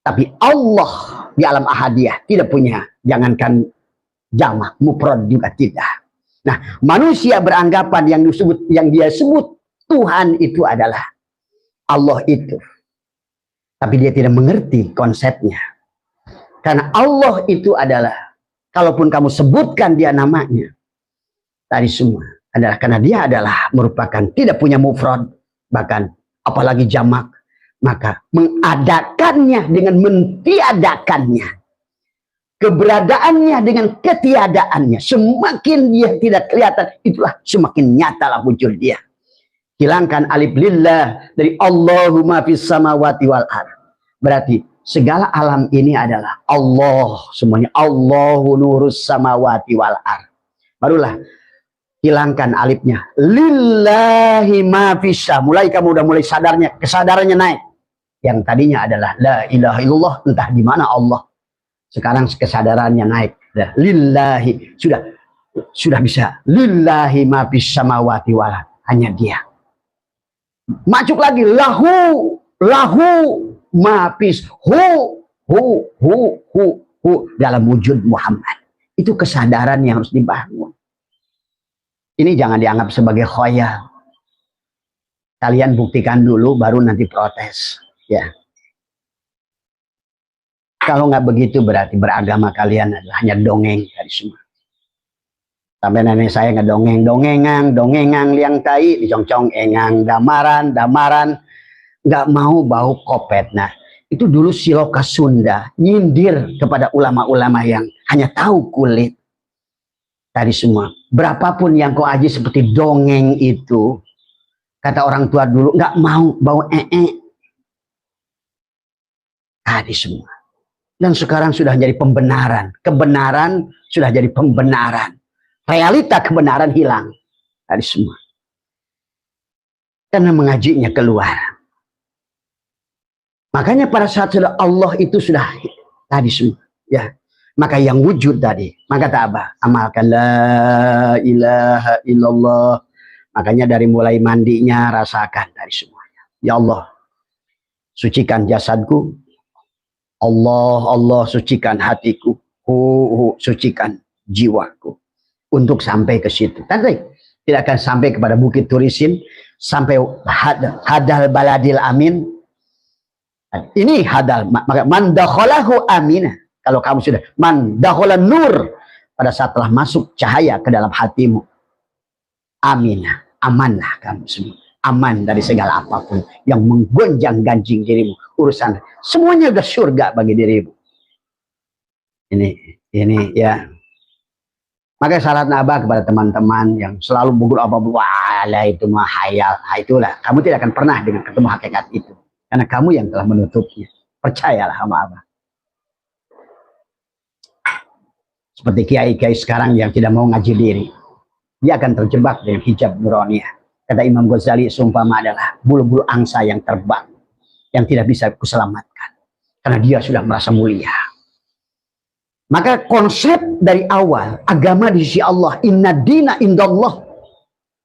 Tapi Allah di alam ahadiyah tidak punya, jangankan jamak, mufrad juga tidak. Nah, manusia beranggapan yang dia sebut Tuhan itu adalah Allah itu. Tapi dia tidak mengerti konsepnya. Karena Allah itu adalah, kalaupun kamu sebutkan dia namanya, tadi semua adalah karena dia adalah merupakan tidak punya mufrad, bahkan apalagi jamak, maka mengadakannya dengan mentiadakannya, keberadaannya dengan ketiadaannya, semakin dia tidak kelihatan, itulah semakin nyatalah muncul dia. Hilangkan alif lillah dari Allahumma fis samawati wal ardh. Berarti segala alam ini adalah Allah, semuanya Allahu nurus samawati wal ardh. Barulah hilangkan alifnya. Lillahi ma fissa. Mulai kamu udah mulai sadarnya, kesadarannya naik. Yang tadinya adalah la ilaha illallah, entah di mana Allah. Sekarang kesadarannya naik. Lillahi, sudah bisa. Lillahi ma fis samawati wal ardh. Hanya dia. Masuk lagi lahu mafis hu dalam wujud Muhammad. Itu kesadaran yang harus dibangun. Ini jangan dianggap sebagai khoyal. Kalian buktikan dulu baru nanti protes, ya. Kalau nggak begitu berarti beragama kalian adalah hanya dongeng dari semua. Sampai nenek saya dongengang liang tai, dicongcong engang, damaran, nggak mau bau kopet. Nah, itu dulu siloka Sunda, nyindir kepada ulama-ulama yang hanya tahu kulit. Tadi semua, berapapun yang kau aji seperti dongeng itu, kata orang tua dulu, nggak mau bau Tadi semua. Dan sekarang sudah jadi pembenaran. Kebenaran sudah jadi pembenaran. Realita kebenaran hilang dari semua. Karena mengajinya keluar. Makanya pada saat sudah Allah itu sudah tadi semua. Ya. Maka yang wujud tadi. Maka tak apa. Amalkan la ilaha illallah. Makanya dari mulai mandinya rasakan dari semuanya. Ya Allah. Sucikan jasadku. Allah sucikan hatiku. Sucikan jiwaku. Untuk sampai ke situ. Tadi tidak akan sampai kepada Bukit Turisin, sampai hadal baladil amin. Ini hadal, maka man dakhalahu aminah. Kalau kamu sudah man dakhala nur, pada saat telah masuk cahaya ke dalam hatimu, aminah, amanlah kamu semua. Aman dari segala apapun yang menggonjang-ganjing dirimu. Urusan semuanya sudah surga bagi dirimu. Ini ya. Maka syarat nabah kepada teman-teman yang selalu berguru apa wala itu mah hayal. Nah, itulah kamu tidak akan pernah dengan ketemu hakikat itu. Karena kamu yang telah menutupnya. Percayalah sama Abah. Seperti kiai-kiai sekarang yang tidak mau ngaji diri. Dia akan terjebak dengan hijab nuraniyah. Kata Imam Ghazali, seumpama adalah bulu-bulu angsa yang terbang. Yang tidak bisa kuselamatkan. Karena dia sudah merasa mulia. Maka konsep dari awal agama di sisi Allah, inna dina indallah,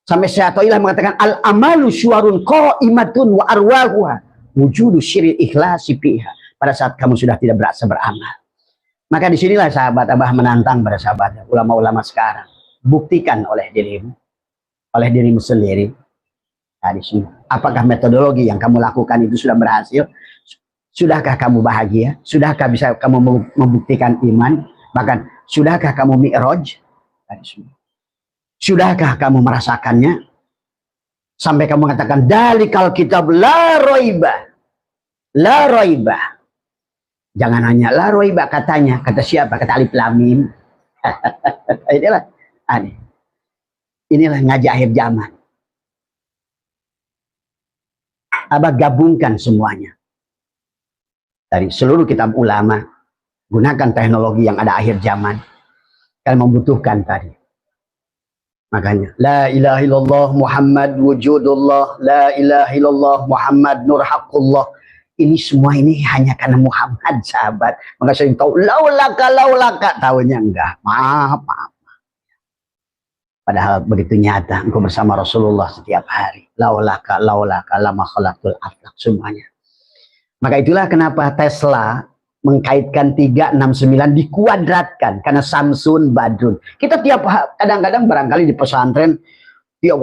sampai Syaikhullah mengatakan al amalu syuarun qaimatun wa arwahuha wujudu syiril ikhlasi fiha. Pada saat kamu sudah tidak berasa beramal, maka disinilah sahabat Abah menantang pada sahabat ulama-ulama sekarang, buktikan oleh dirimu sendiri. Tadi semua, apakah metodologi yang kamu lakukan itu sudah berhasil? Sudahkah kamu bahagia? Sudahkah bisa kamu membuktikan iman? Bahkan, sudahkah kamu mi'raj? Sudahkah kamu merasakannya? Sampai kamu mengatakan, dalikal kitab la roiba. La roiba. Jangan hanya la roiba katanya. Kata siapa? Kata Alif Lam Mim. Inilah ngaji akhir zaman. Abah gabungkan semuanya. Dari seluruh kitab ulama, gunakan teknologi yang ada akhir zaman. Kalian membutuhkan tadi. Makanya la ilaha illallah Muhammad wujudullah, la ilaha illallah Muhammad nur haqqullah. Ini semua ini hanya karena Muhammad, sahabat. Maka saya tahu laulaka, tahunya enggak. Maaf. Padahal begitu nyata engkau bersama Rasulullah setiap hari. Laulaka lama khalaqtul aflaq, semuanya. Maka itulah kenapa Tesla mengkaitkan 369 dikuadratkan karena Samsun Badrun. Kita kadang-kadang barangkali di pesantren tiap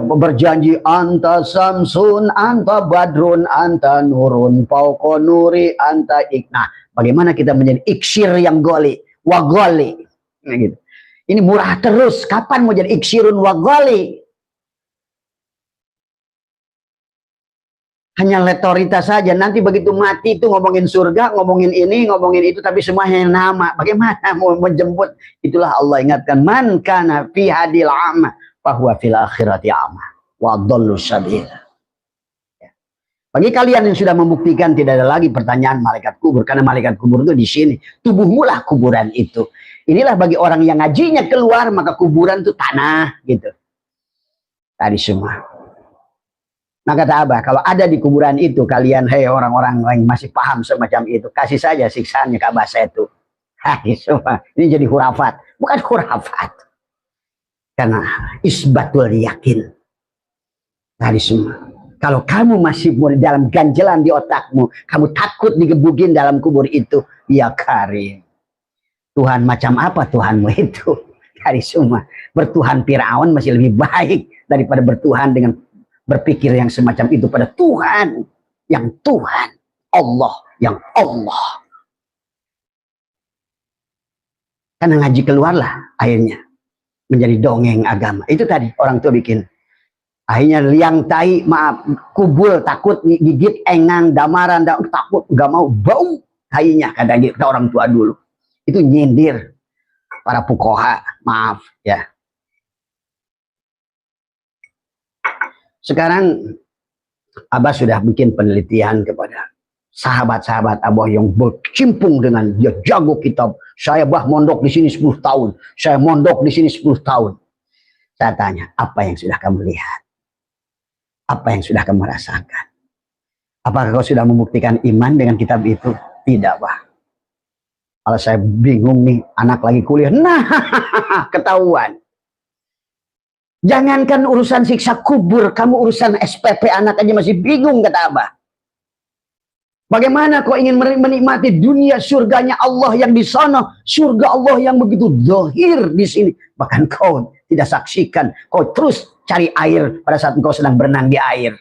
berjanji anta Samsun, anta Badrun, anta Nurun, fauqa nuri, anta ikna. Bagaimana kita menjadi iksir yang goli, wagoli. Nah, gitu. Ini murah terus. Kapan mau jadi iksirun wagoli? Hanya retorika saja. Nanti begitu mati itu ngomongin surga, ngomongin ini, ngomongin itu, tapi semuanya nama. Bagaimana mau menjemput? Itulah Allah ingatkan, man kana fi hadil ama fahuwa fil akhirati ama wa dhallu sabila. Bagi kalian yang sudah membuktikan tidak ada lagi pertanyaan malaikat kubur, karena malaikat kubur itu di sini. Tubuhmulah kuburan itu. Inilah bagi orang yang ngajinya keluar, maka kuburan itu tanah gitu. Tadi semua. Maka kata Abah, kalau ada di kuburan itu kalian, hei orang-orang yang masih paham semacam itu, kasih saja siksaannya ke Abah saya itu. Semua. Ini jadi hurafat, bukan hurafat. Karena isbatul yakin. Tadi semua. Kalau kamu masih dalam ganjelan di otakmu, kamu takut digebukin dalam kubur itu, ya Karim. Tuhan macam apa Tuhanmu itu? Tadi semua. Bertuhan Firaun masih lebih baik daripada bertuhan dengan berpikir yang semacam itu pada Tuhan yang Tuhan, Allah yang Allah. Karena ngaji keluarlah akhirnya menjadi dongeng agama. Itu tadi orang tua bikin. Akhirnya liang tai, maaf, kubul, takut gigit, engang, damaran, takut, gak mau, bau tainya, kata orang tua dulu. Itu nyindir para fuqaha, maaf ya. Sekarang Abah sudah bikin penelitian kepada sahabat-sahabat Abah yang bercimpung dengan dia jago kitab. Saya bah mondok di sini 10 tahun. Saya mondok di sini 10 tahun. Saya tanya, apa yang sudah kamu lihat? Apa yang sudah kamu rasakan? Apakah kau sudah membuktikan iman dengan kitab itu? Tidak, Bah. Kalau saya bingung nih, anak lagi kuliah. Nah, ketahuan. Jangankan urusan siksa kubur, kamu urusan SPP anak aja masih bingung, kata Abah. Bagaimana kau ingin menikmati dunia surganya Allah yang di sana, surga Allah yang begitu zahir di sini. Bahkan kau tidak saksikan, kau terus cari air pada saat engkau sedang berenang di air.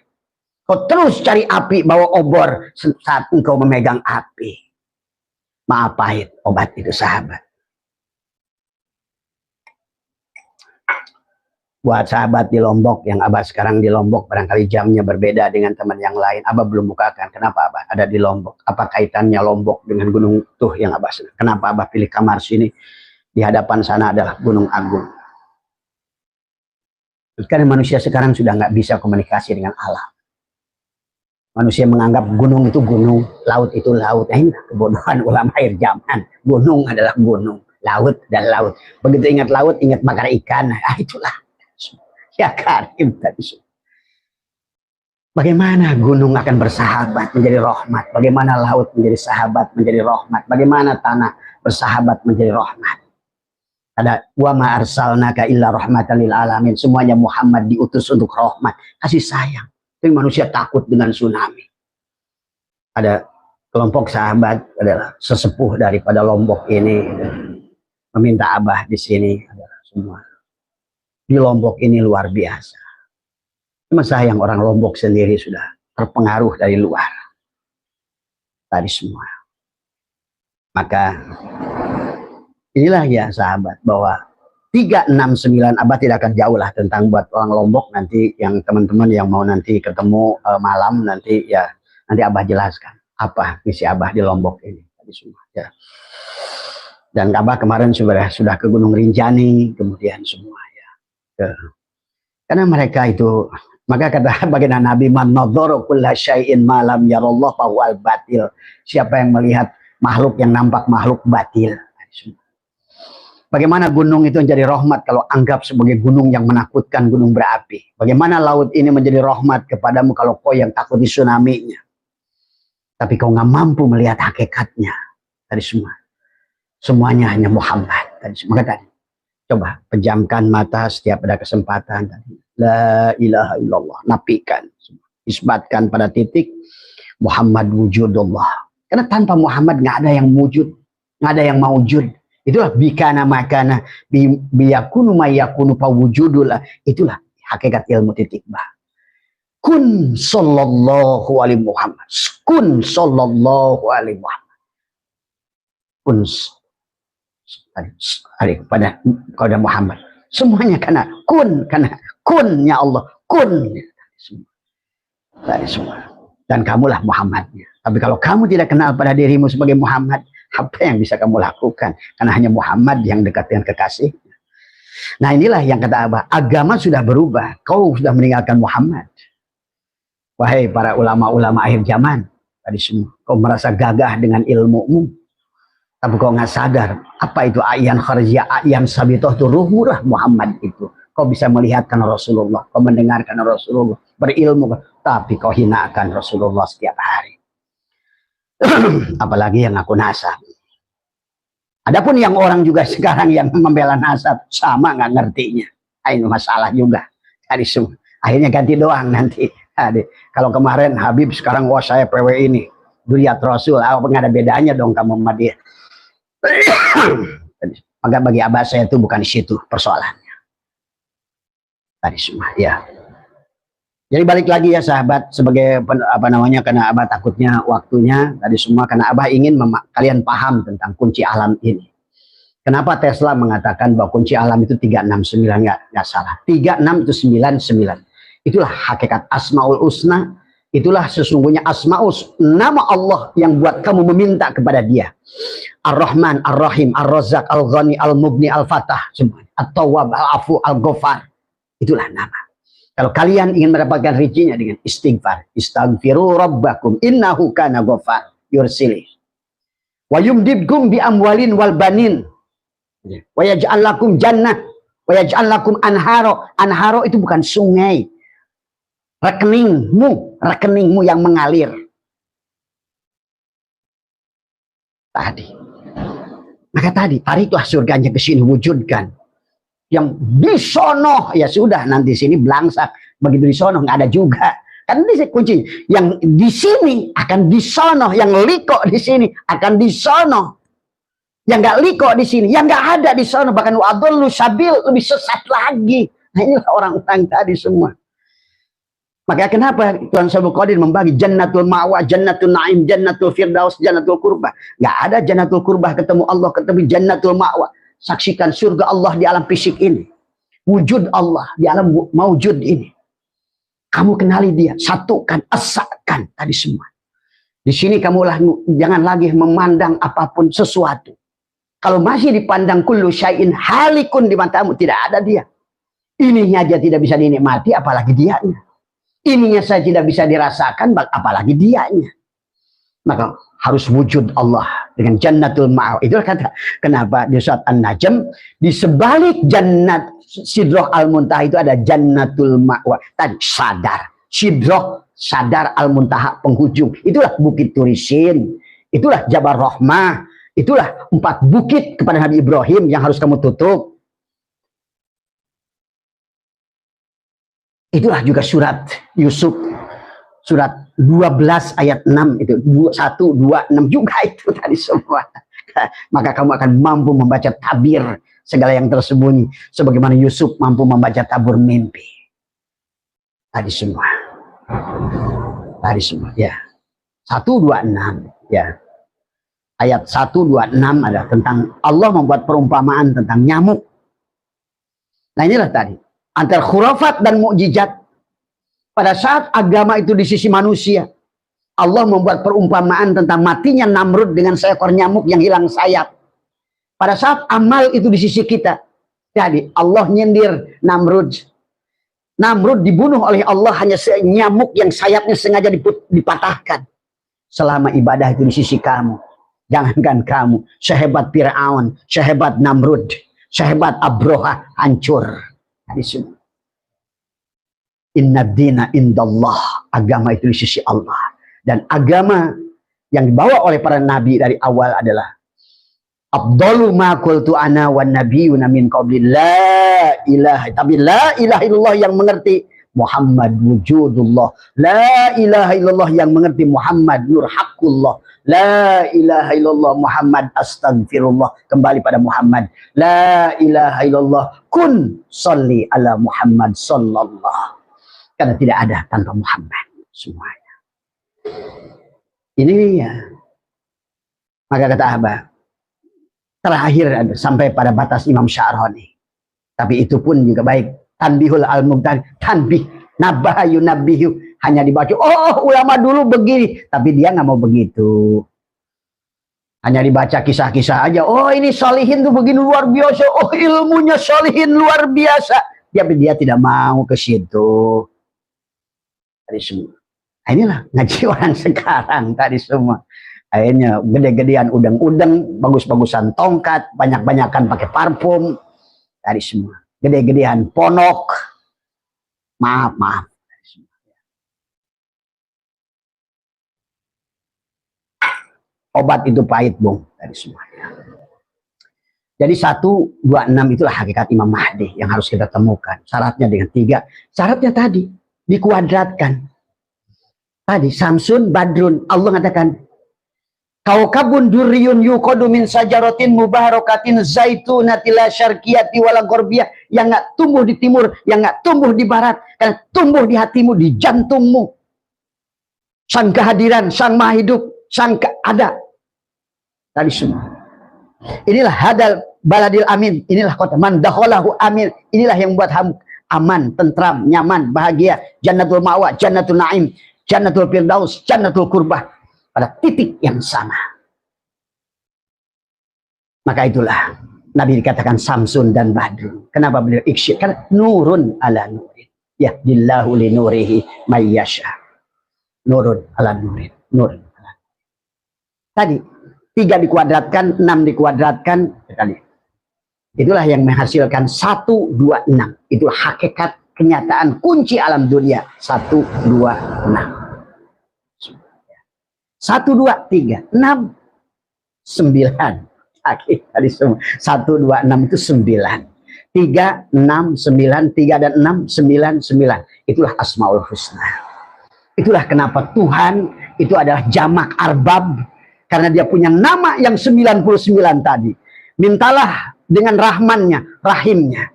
Kau terus cari api, bawa obor saat engkau memegang api. Maaf pahit obat itu, sahabat. Buat sahabat di Lombok, yang Abah sekarang di Lombok, barangkali jamnya berbeda dengan teman yang lain. Abah belum bukakan. Kenapa Abah ada di Lombok? Apa kaitannya Lombok dengan Gunung Tuh yang Abah senang? Kenapa Abah pilih kamar sini? Di hadapan sana adalah Gunung Agung. Karena manusia sekarang sudah nggak bisa komunikasi dengan alam. Manusia menganggap gunung itu gunung, laut itu laut. Ini kebodohan ulama akhir zaman. Gunung adalah gunung, laut dan laut. Begitu ingat laut, ingat bakar ikan. Itulah. Ya Karim tadi. Bagaimana gunung akan bersahabat menjadi rahmat? Bagaimana laut menjadi sahabat menjadi rahmat? Bagaimana tanah bersahabat menjadi rahmat? Ada wa ma arsalnaka illa rahmatan lil alamin. Semuanya Muhammad diutus untuk rahmat, kasih sayang. Tapi manusia takut dengan tsunami. Ada kelompok sahabat adalah sesepuh daripada Lombok ini meminta Abah di sini adalah semua. Di Lombok ini luar biasa. Cuma sayang orang Lombok sendiri sudah terpengaruh dari luar. Tadi semua. Maka inilah ya sahabat, bahwa 369 Abah tidak akan jauh lah tentang buat orang Lombok nanti, yang teman-teman yang mau nanti ketemu malam nanti ya, nanti Abah jelaskan apa misi Abah di Lombok ini tadi semua ya. Dan Abah kemarin sudah ke Gunung Rinjani, kemudian semua ya. Karena mereka itu, maka kata baginda Nabi, man nadhara kulla syai'in ma lam yarallah fa huwal batil. Siapa yang melihat makhluk yang nampak makhluk batil. Bagaimana gunung itu menjadi rahmat kalau anggap sebagai gunung yang menakutkan, gunung berapi. Bagaimana laut ini menjadi rahmat kepadamu kalau kau yang takut di tsunami-nya. Tapi kau nggak mampu melihat hakikatnya. Tadi semua. Semuanya hanya Muhammad. Maka tadi, coba pejamkan mata setiap ada kesempatan. Tadi. La ilaha illallah. Nafikan. Isbatkan pada titik Muhammad wujudullah. Karena tanpa Muhammad nggak ada yang wujud. Nggak ada yang mawujud. Itulah bikana makana biyakunu mayakunu pawujudullah. Itulah hakikat ilmu titik bah. Kun sallallahu alaihi Muhammad. Kun sallallahu alaihi Muhammad. Kun pada Muhammad. Semuanya karena kunnya Allah. Kun. Dari semua. Dan kamulah Muhammadnya. Tapi kalau kamu tidak kenal pada dirimu sebagai Muhammad, apa yang bisa kamu lakukan? Karena hanya Muhammad yang dekat dengan kekasih. Nah inilah yang kata Abah, agama sudah berubah. Kau sudah meninggalkan Muhammad. Wahai para ulama-ulama akhir zaman. Tadi semua. Kau merasa gagah dengan ilmumu. Tapi kau nggak sadar. Apa itu ayan kharjiyah, ayan sabitoh itu ruh murah Muhammad itu. Kau bisa melihatkan Rasulullah. Kau mendengarkan Rasulullah. Berilmu. Tapi kau hinakan Rasulullah setiap hari. Apalagi yang aku nasab. Adapun yang orang juga sekarang yang membela nasab sama nggak ngertinya. Ini masalah juga. Akhirnya ganti doang nanti. Kalau kemarin Habib, sekarang wah saya PW ini. Duriat Rasul, nggak ada bedanya dong kamu sama dia. Maka bagi abah saya itu bukan di situ persoalannya. Tadi semua ya. Jadi balik lagi ya sahabat, sebagai apa namanya, karena abah takutnya waktunya tadi semua, karena abah ingin kalian paham tentang kunci alam ini. Kenapa Tesla mengatakan bahwa kunci alam itu 369? Nggak salah. 36 itu 99. Itulah hakikat Asmaul Husna. Itulah sesungguhnya Asmaul, nama Allah yang buat kamu meminta kepada dia. Ar-Rahman, Ar-Rahim, Ar-Razzaq, Al-Ghani, Al-Mubni, Al-Fatah, At-Tawwab, Al-Afu, Al-Ghafar. Itulah nama. Kalau kalian ingin mendapatkan rincinya dengan istighfar, istaghfiru rabbakum innahu kana ghafar yursilih. Wa yumdidkum bi amwalin wal banin. Wa yaj'al lakum jannah, wa yaj'al lakum anharo. Anharo itu bukan sungai. Rekeningmu yang mengalir. Tadi. Maka tadi, tariklah surganya ke sini, wujudkan. Yang disonoh ya sudah, nanti sini belangsak, begitu disonoh nggak ada juga, kan ini kunci. Yang di sini akan disonoh, yang liko di sini akan disonoh, yang nggak liko di sini, yang nggak ada di sonoh, bahkan wadullu sabil, lebih sesat lagi. Nah inilah orang-orang tadi semua. Maka kenapa Tuhan Sabul Qadir membagi jannatul ma'wa, jannatul na'im, jannatul firdaus, jannatul kurbah? Nggak ada jannatul kurbah ketemu Allah, ketemu jannatul ma'wa. Saksikan surga Allah di alam fisik ini. Wujud Allah di alam maujud ini. Kamu kenali dia. Satukan, esakan tadi semua. Di sini kamulah jangan lagi memandang apapun sesuatu. Kalau masih dipandang kullu syai'in halikun di matamu, tidak ada dia. Ininya aja tidak bisa dinikmati, apalagi dianya. Ininya saja tidak bisa dirasakan, apalagi dianya. Maka harus wujud Allah dengan jannatul ma'wa. Itulah kata kenapa di surat An-Najm di sebalik jannat Sidroh Al-Muntaha itu ada jannatul ma'wa. Tadi sadar, Sidroh sadar, Al-Muntaha penghujung. Itulah Bukit Turisin, itulah Jabal Rahmah, itulah 4 bukit kepada Nabi Ibrahim yang harus kamu tutup. Itulah juga surat Yusuf, surat 12 ayat 6 itu 1, 2, 6 juga itu tadi semua. Maka kamu akan mampu membaca tabir segala yang tersembunyi sebagaimana Yusuf mampu membaca tabur mimpi. Tadi semua. Tadi semua ya. 126 ya. Ayat 126 ada tentang Allah membuat perumpamaan tentang nyamuk. Nah inilah tadi antara khurafat dan mukjizat. Pada saat agama itu di sisi manusia, Allah membuat perumpamaan tentang matinya Namrud dengan seekor nyamuk yang hilang sayap. Pada saat amal itu di sisi kita, jadi Allah nyindir Namrud. Namrud dibunuh oleh Allah hanya nyamuk yang sayapnya sengaja dipatahkan. Selama ibadah itu di sisi kamu, jangankan kamu, sehebat Fir'aun, sehebat Namrud, Sehebat Abroha hancur. Tadi semua. Inna dina indallah. Agama itu di sisi Allah. Dan agama yang dibawa oleh para nabi dari awal adalah Abdullu ma qultu ana wan nabiyuna min qabli la ilaha. Tapi la ilaha illallah yang mengerti Muhammad wujudullah. La ilaha illallah yang mengerti Muhammad nur haqqullah. La ilaha illallah Muhammad astagfirullah. Kembali pada Muhammad. La ilaha illallah kun salli ala Muhammad sallallahu. Karena tidak ada tanpa Muhammad semuanya. Ini ya. Maka kata Abah, terakhir sampai pada batas Imam Sya'rani. Tapi itu pun juga baik. Tanbihul al-Muqtadi, tanbih, nabahayu nabihu, hanya dibaca, oh ulama dulu begini. Tapi dia nggak mau begitu. Hanya dibaca kisah-kisah aja. Oh ini Shalihin tuh begini luar biasa. Oh ilmunya Shalihin luar biasa. Tapi dia tidak mau ke situ. Tadi semua. Nah, inilah ngaji orang sekarang tadi semua. Akhirnya gede-gedean udang-udang, bagus-bagusan tongkat, banyak-banyakan pakai parfum, tadi semua. Gede-gedean ponok, maaf. Obat itu pahit, Bung, tadi semua. Jadi 1, 2, 6 itulah hakikat Imam Mahdi yang harus kita temukan. Syaratnya dengan 3, syaratnya tadi dikuadratkan. Tadi Samsun, Badrun, Allah mengatakan Kaukabun durriyun yuqadu min sajaratin mubarakatin zaitunati la syarqiyati wala gharbiyah, yang enggak tumbuh di timur, yang enggak tumbuh di barat, karena tumbuh di hatimu, di jantungmu. Sang kehadiran, sang maha hidup, sang ada. Tadi semua. Inilah hadal baladil amin, inilah kota man dakhalahu amin, inilah yang membuat aman, tentram, nyaman, bahagia, jannatul ma'wa, jannatul na'im, jannatul firdaus, jannatul qurbah. Pada titik yang sama. Maka itulah Nabi dikatakan Samsun dan Badrun. Kenapa beliau iksyir? Karena nurun ala nurin. Ya dillahu li nurihi mayyasha. Nurun ala nurin. Nurun ala. Tadi 3 dikuadratkan, 6 dikuadratkan. Tadi. Itulah yang menghasilkan 1, 2, 6. Itulah hakikat kenyataan kunci alam dunia. 1, 2, 6. 1, 2, 3, 6, 9. Tadi semua. 1, 2, 6 itu 9. 3, 6, 9, 3 dan 6, 9, 9. Itulah Asmaul Husna. Itulah kenapa Tuhan itu adalah jamak arbab. Karena dia punya nama yang 99 tadi. Mintalah dengan rahmannya, rahimnya.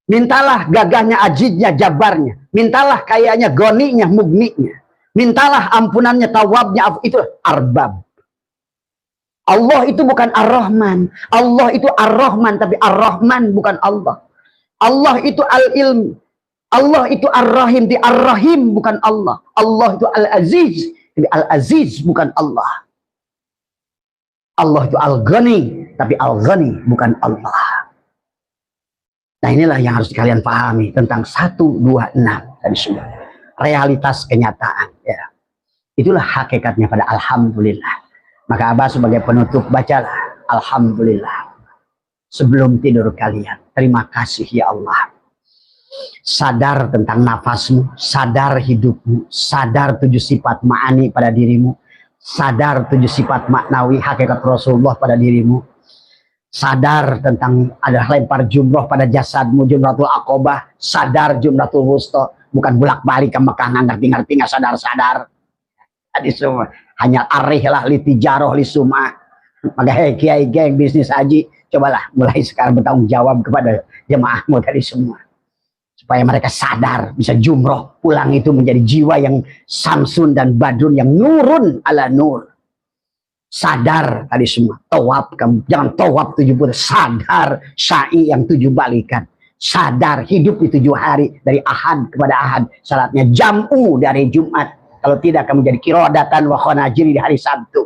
Mintalah gagahnya, ajidnya, jabarnya. Mintalah kayanya, goninya, mugninya. Mintalah ampunannya, tawabnya, itu arbab. Allah itu bukan Ar-Rahman. Allah itu Ar-Rahman, tapi Ar-Rahman bukan Allah. Allah itu Al-Ilm. Allah itu Ar-Rahim, tapi Ar-Rahim bukan Allah. Allah itu Al-Aziz, tapi Al-Aziz bukan Allah. Allah itu Al-Ghani, tapi Al-Ghani bukan Allah. Nah inilah yang harus kalian pahami tentang 1, 2, 6 tadi sudah. Realitas kenyataan ya. Itulah hakikatnya pada alhamdulillah. Maka Abah sebagai penutup bacalah alhamdulillah sebelum tidur kalian. Terima kasih ya Allah. Sadar tentang nafasmu, sadar hidupmu, sadar 7 sifat ma'ani pada dirimu, sadar 7 sifat maknawi hakikat Rasulullah pada dirimu, sadar tentang ada lempar jumroh pada jasadmu, jumratul aqobah, sadar jumratul wusta. Bukan bolak-balik ke Mekah ngerti-ngerti nggak sadar-sadar. Tadi semua hanya arih lah li tijaroh li sumah. Maka kiai geng bisnis haji, cobalah mulai sekarang bertanggung jawab kepada jemaahmu tadi semua. Supaya mereka sadar bisa jumroh pulang itu menjadi jiwa yang Samsun dan Badrun yang nurun ala nur. Sadar tadi semua. Tawab kamu, jangan tawab 70, sadar sa'i yang 7 balikan. Sadar hidup di 7 hari dari ahad kepada ahad, syaratnya jam'u dari Jumat, kalau tidak kamu jadi kirodatan wa khonajiri di hari Sabtu.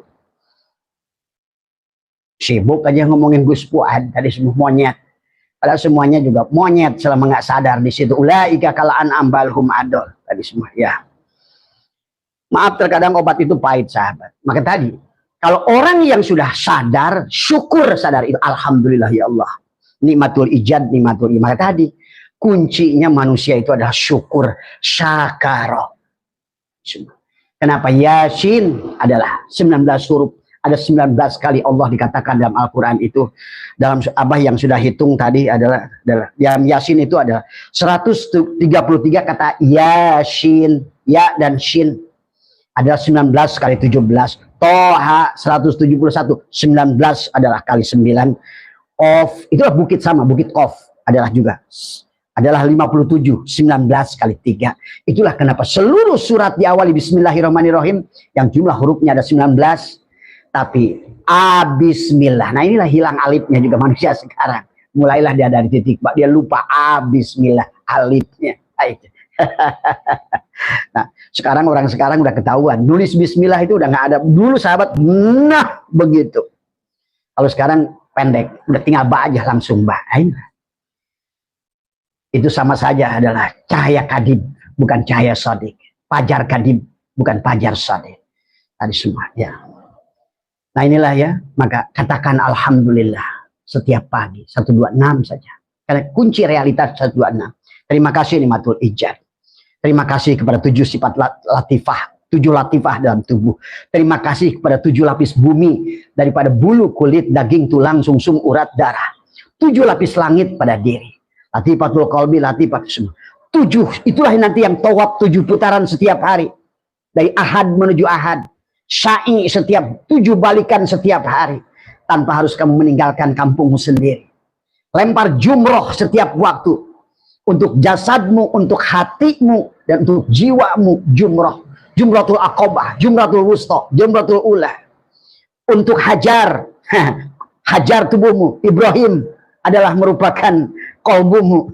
Sibuk aja ngomongin Gus Fuad tadi semua monyet, padahal semuanya juga monyet selama nggak sadar di situ. Ulaika kalaan ambalhum adol tadi semua ya. Maaf terkadang obat itu pahit sahabat. Maka tadi kalau orang yang sudah sadar, syukur sadar itu alhamdulillah ya Allah. Nikmatul ijad, nikmatul iman. Tadi kuncinya manusia itu adalah syukur, syakaro. Kenapa Yasin adalah 19 huruf, ada 19 kali Allah dikatakan dalam Al-Quran itu. Dalam Abah yang sudah hitung tadi adalah yang Yasin itu adalah 133 kata Yasin, ya dan shin adalah 19 kali 17. Toha 171, 19 adalah kali 9. Of, itulah bukit sama, bukit Of adalah juga adalah 57, 19 kali 3. Itulah kenapa seluruh surat diawali Bismillahirrahmanirrahim yang jumlah hurufnya ada 19, tapi Bismillah. Nah inilah hilang alifnya juga manusia sekarang. Mulailah dia dari titik, dia lupa Bismillah alifnya. Nah sekarang orang sekarang udah ketahuan, nulis Bismillah itu udah nggak ada. Dulu sahabat, nah begitu. Kalau sekarang pendek, udah tinggal ba aja langsung ba. Itu sama saja adalah cahaya kadib, bukan cahaya sodik. Pajar kadib, bukan pajar sodik. Tadi semua ya. Nah inilah ya, maka katakan alhamdulillah setiap pagi 126 saja. Karena kunci realitas 126. Terima kasih nikmatul ijad. Terima kasih kepada 7 sifat latifah, 7 latifah dalam tubuh. Terima kasih kepada 7 lapis bumi, daripada bulu, kulit, daging, tulang, sumsum, urat, darah. 7 lapis langit pada diri. Latifatul qalbi, latifah semua. 7, itulah nanti yang tawaf 7 putaran setiap hari. Dari ahad menuju ahad. Syai setiap 7 balikan setiap hari. Tanpa harus kamu meninggalkan kampungmu sendiri. Lempar jumroh setiap waktu. Untuk jasadmu, untuk hatimu, dan untuk jiwamu jumroh. Jumratul aqobah, jumratul wusta, jumratul ula. Untuk hajar, hajar tubuhmu. Ibrahim adalah merupakan kolbumu.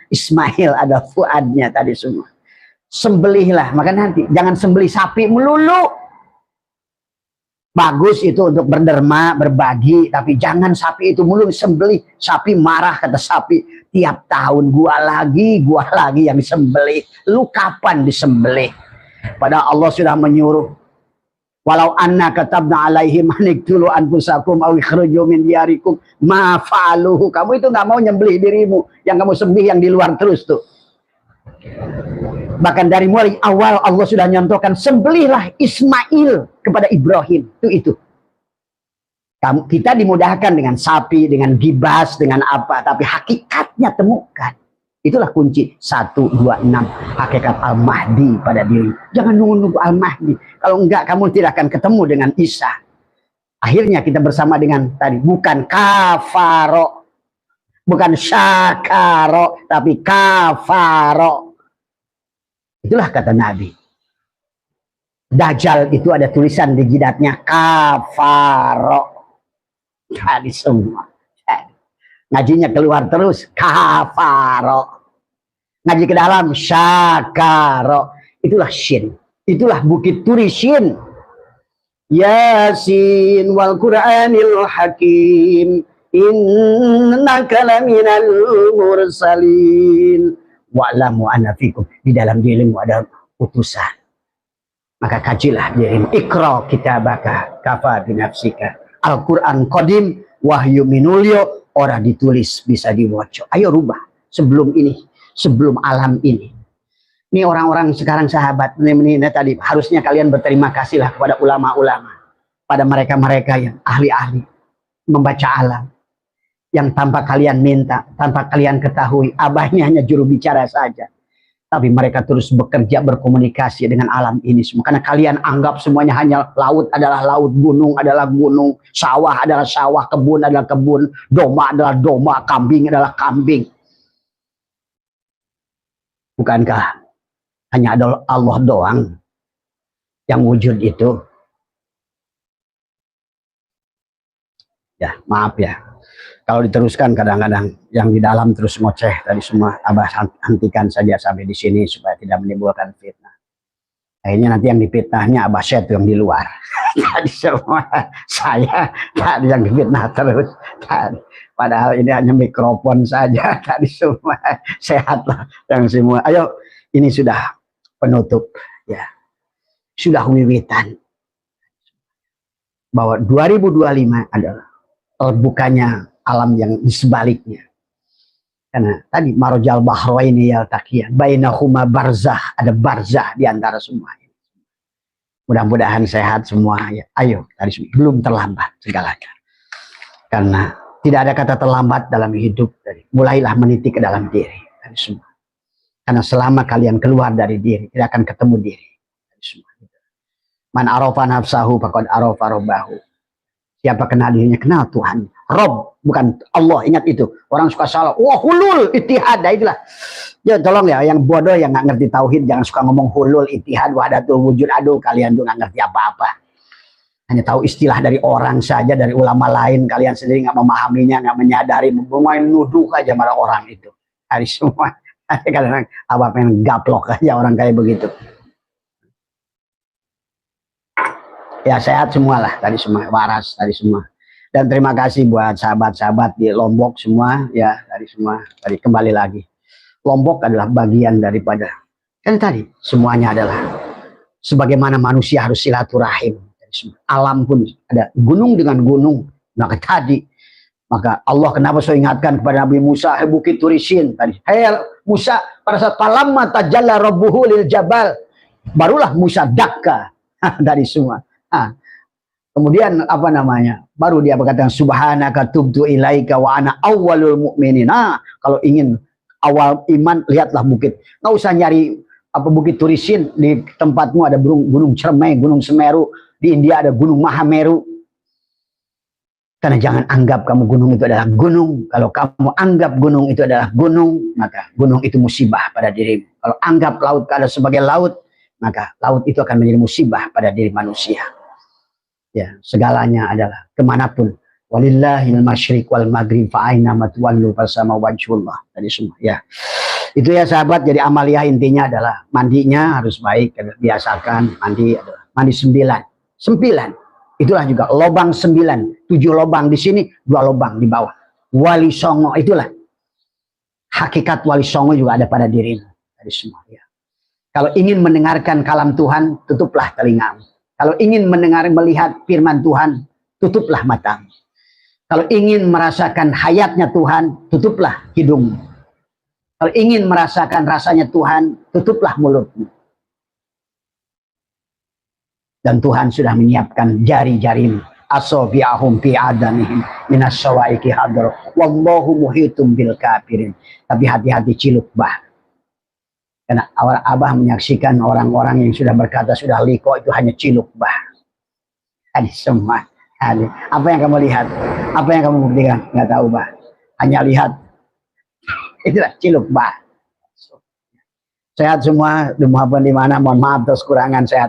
Ismail ada fuadnya tadi semua. Sembelihlah, maka nanti jangan sembelih sapi melulu. Bagus itu untuk berderma, berbagi, tapi jangan sapi itu melulu sembelih. Sapi marah, kata sapi. Tiap tahun gua lagi yang disembelih. Lu kapan disembelih? Padahal Allah sudah menyuruh. Walau anna katabna alaihim aniktulu anfusakum aw ikhruju min diyarikum ma fa'aluhu. Kamu itu nggak mau nyembelih dirimu, yang kamu sembelih yang di luar terus tuh. Bahkan dari mulai awal Allah sudah nyontohkan, sembelihlah Ismail kepada Ibrahim. Itu. Kita dimudahkan dengan sapi, dengan gibas, dengan apa, tapi hakikatnya temukan. Itulah kunci 126 hakikat Al-Mahdi pada diri. Jangan nunggu-nunggu Al-Mahdi. Kalau enggak, kamu tidak akan ketemu dengan Isa. Akhirnya kita bersama dengan tadi, bukan kafaro, bukan syakaro, tapi kafaro. Itulah kata Nabi. Dajjal itu ada tulisan di jidatnya kafaro. Tadi semua. Ngajinya keluar terus kafaro. Ngaji ke dalam syakaro. Itulah shin. Itulah bukit turi shin. Yasin wal Qur'anil hakim. Innaka laminal mursalin. Wa'lamu anna fikum. Di dalam dirimu ada utusan. Maka kajilah dirimu. Iqra kitabaka kafa binafsika. Al-Quran qadim wahyu minulyo, orang ditulis bisa diwoco. Ayo rubah sebelum ini, sebelum alam ini. Ini orang-orang sekarang sahabat, ini tadi harusnya kalian berterima kasihlah kepada ulama-ulama, pada mereka-mereka yang ahli-ahli membaca alam, yang tanpa kalian minta, tanpa kalian ketahui, abahnya hanya juru bicara saja. Tapi mereka terus bekerja, berkomunikasi dengan alam ini semua. Karena kalian anggap semuanya hanya laut adalah laut, gunung adalah gunung, sawah adalah sawah, kebun adalah kebun, domba adalah domba, kambing adalah kambing. Bukankah hanya ada Allah doang yang wujud itu? Ya, maaf ya. Kalau diteruskan kadang-kadang yang di dalam terus ngoceh tadi semua, Abah hentikan saja sampai di sini supaya tidak menimbulkan fitnah. Akhirnya nanti yang difitnahnya Abah Syed yang di luar. Tadi semua saya tadi yang difitnah terus. Tadi. Padahal ini hanya mikrofon saja. Tadi semua sehatlah yang semua. Ayo, ini sudah penutup ya. Sudah wiwitan bahwa 2025 adalah terbukanya alam yang di sebaliknya. Karena tadi marojal bahraini yaltaqiyan bainahuma barzah, ada barzah di antara semua. Mudah-mudahan sehat semua ya. Ayo, tadi belum terlambat segalanya. Karena tidak ada kata terlambat dalam hidup. Mulailah meniti ke dalam diri dari semua. Karena selama kalian keluar dari diri, tidak akan ketemu diri. Dari semua. Man arafa nafsahu faqad arafa rabbahu. Siapa kenal dirinya, kenal Tuhan. Rob, bukan Allah, ingat itu. Orang suka salah, wah hulul, itihad, itulah. Ya tolong ya, yang bodoh yang nggak ngerti tauhid, jangan suka ngomong hulul, itihad, wahdatul wujud, aduh kalian tuh nggak ngerti apa-apa. Hanya tahu istilah dari orang saja, dari ulama lain, kalian sendiri nggak memahaminya, nggak menyadari, bermain nuduh aja marah orang itu. Hari semua, kadang-kadang apa pengen gaplok aja orang kayak begitu. Ya sehat semua lah, tadi semua, waras tadi semua. Dan terima kasih buat sahabat-sahabat di Lombok semua, ya dari semua, tadi kembali lagi. Lombok adalah bagian daripada, kan tadi semuanya adalah sebagaimana manusia harus silaturahim. Alam pun ada gunung dengan gunung, maka tadi, maka Allah kenapa saya ingatkan kepada Nabi Musa, Bukit Turisin tadi, Musa pada saat falamma tajalla rabbuhu lil jabal, barulah Musa dakka dari semua. Kemudian apa namanya? Baru dia berkata subhanaka tubtu ilaika wa ana awwalul mu'minin. Kalau ingin awal iman lihatlah bukit. Nggak usah nyari apa Bukit Turisin, di tempatmu ada gunung Cermai, gunung Semeru, di India ada gunung Mahameru. Karena jangan anggap kamu gunung itu adalah gunung. Kalau kamu anggap gunung itu adalah gunung, maka gunung itu musibah pada dirimu. Kalau anggap laut ada sebagai laut, maka laut itu akan menjadi musibah pada diri manusia. Ya, segalanya adalah kemanapun. Walillahil masyriq wal maghrib fa aina matwallu fasama wajhullah. Tadi semua ya. Itu ya sahabat, jadi amalia intinya adalah mandinya harus baik, biasakan mandi adalah mandi 9. Itulah juga lobang 9, 7 lobang di sini, 2 lobang di bawah. Wali songo itulah. Hakikat wali songo juga ada pada dirimu. Tadi semua ya. Kalau ingin mendengarkan kalam Tuhan, tutuplah telingamu. Kalau ingin melihat firman Tuhan, tutuplah matamu. Kalau ingin merasakan hayatnya Tuhan, tutuplah hidungmu. Kalau ingin merasakan rasanya Tuhan, tutuplah mulutmu. Dan Tuhan sudah menyiapkan jari-jarimu. Asobi'ahum fi adanihim minas sawaiki hadar. Wallahu muhitum bil kafirin. Tapi hati-hati ciluk bah. Karena Abah menyaksikan orang-orang yang sudah berkata sudah liko itu hanya ciluk bah. Ada semua. Apa yang kamu lihat? Apa yang kamu buktikan? Nggak tahu bah. Hanya lihat. Itulah ciluk bah. Sehat semua. Di mana? Mohon maaf atas kurangan sehat.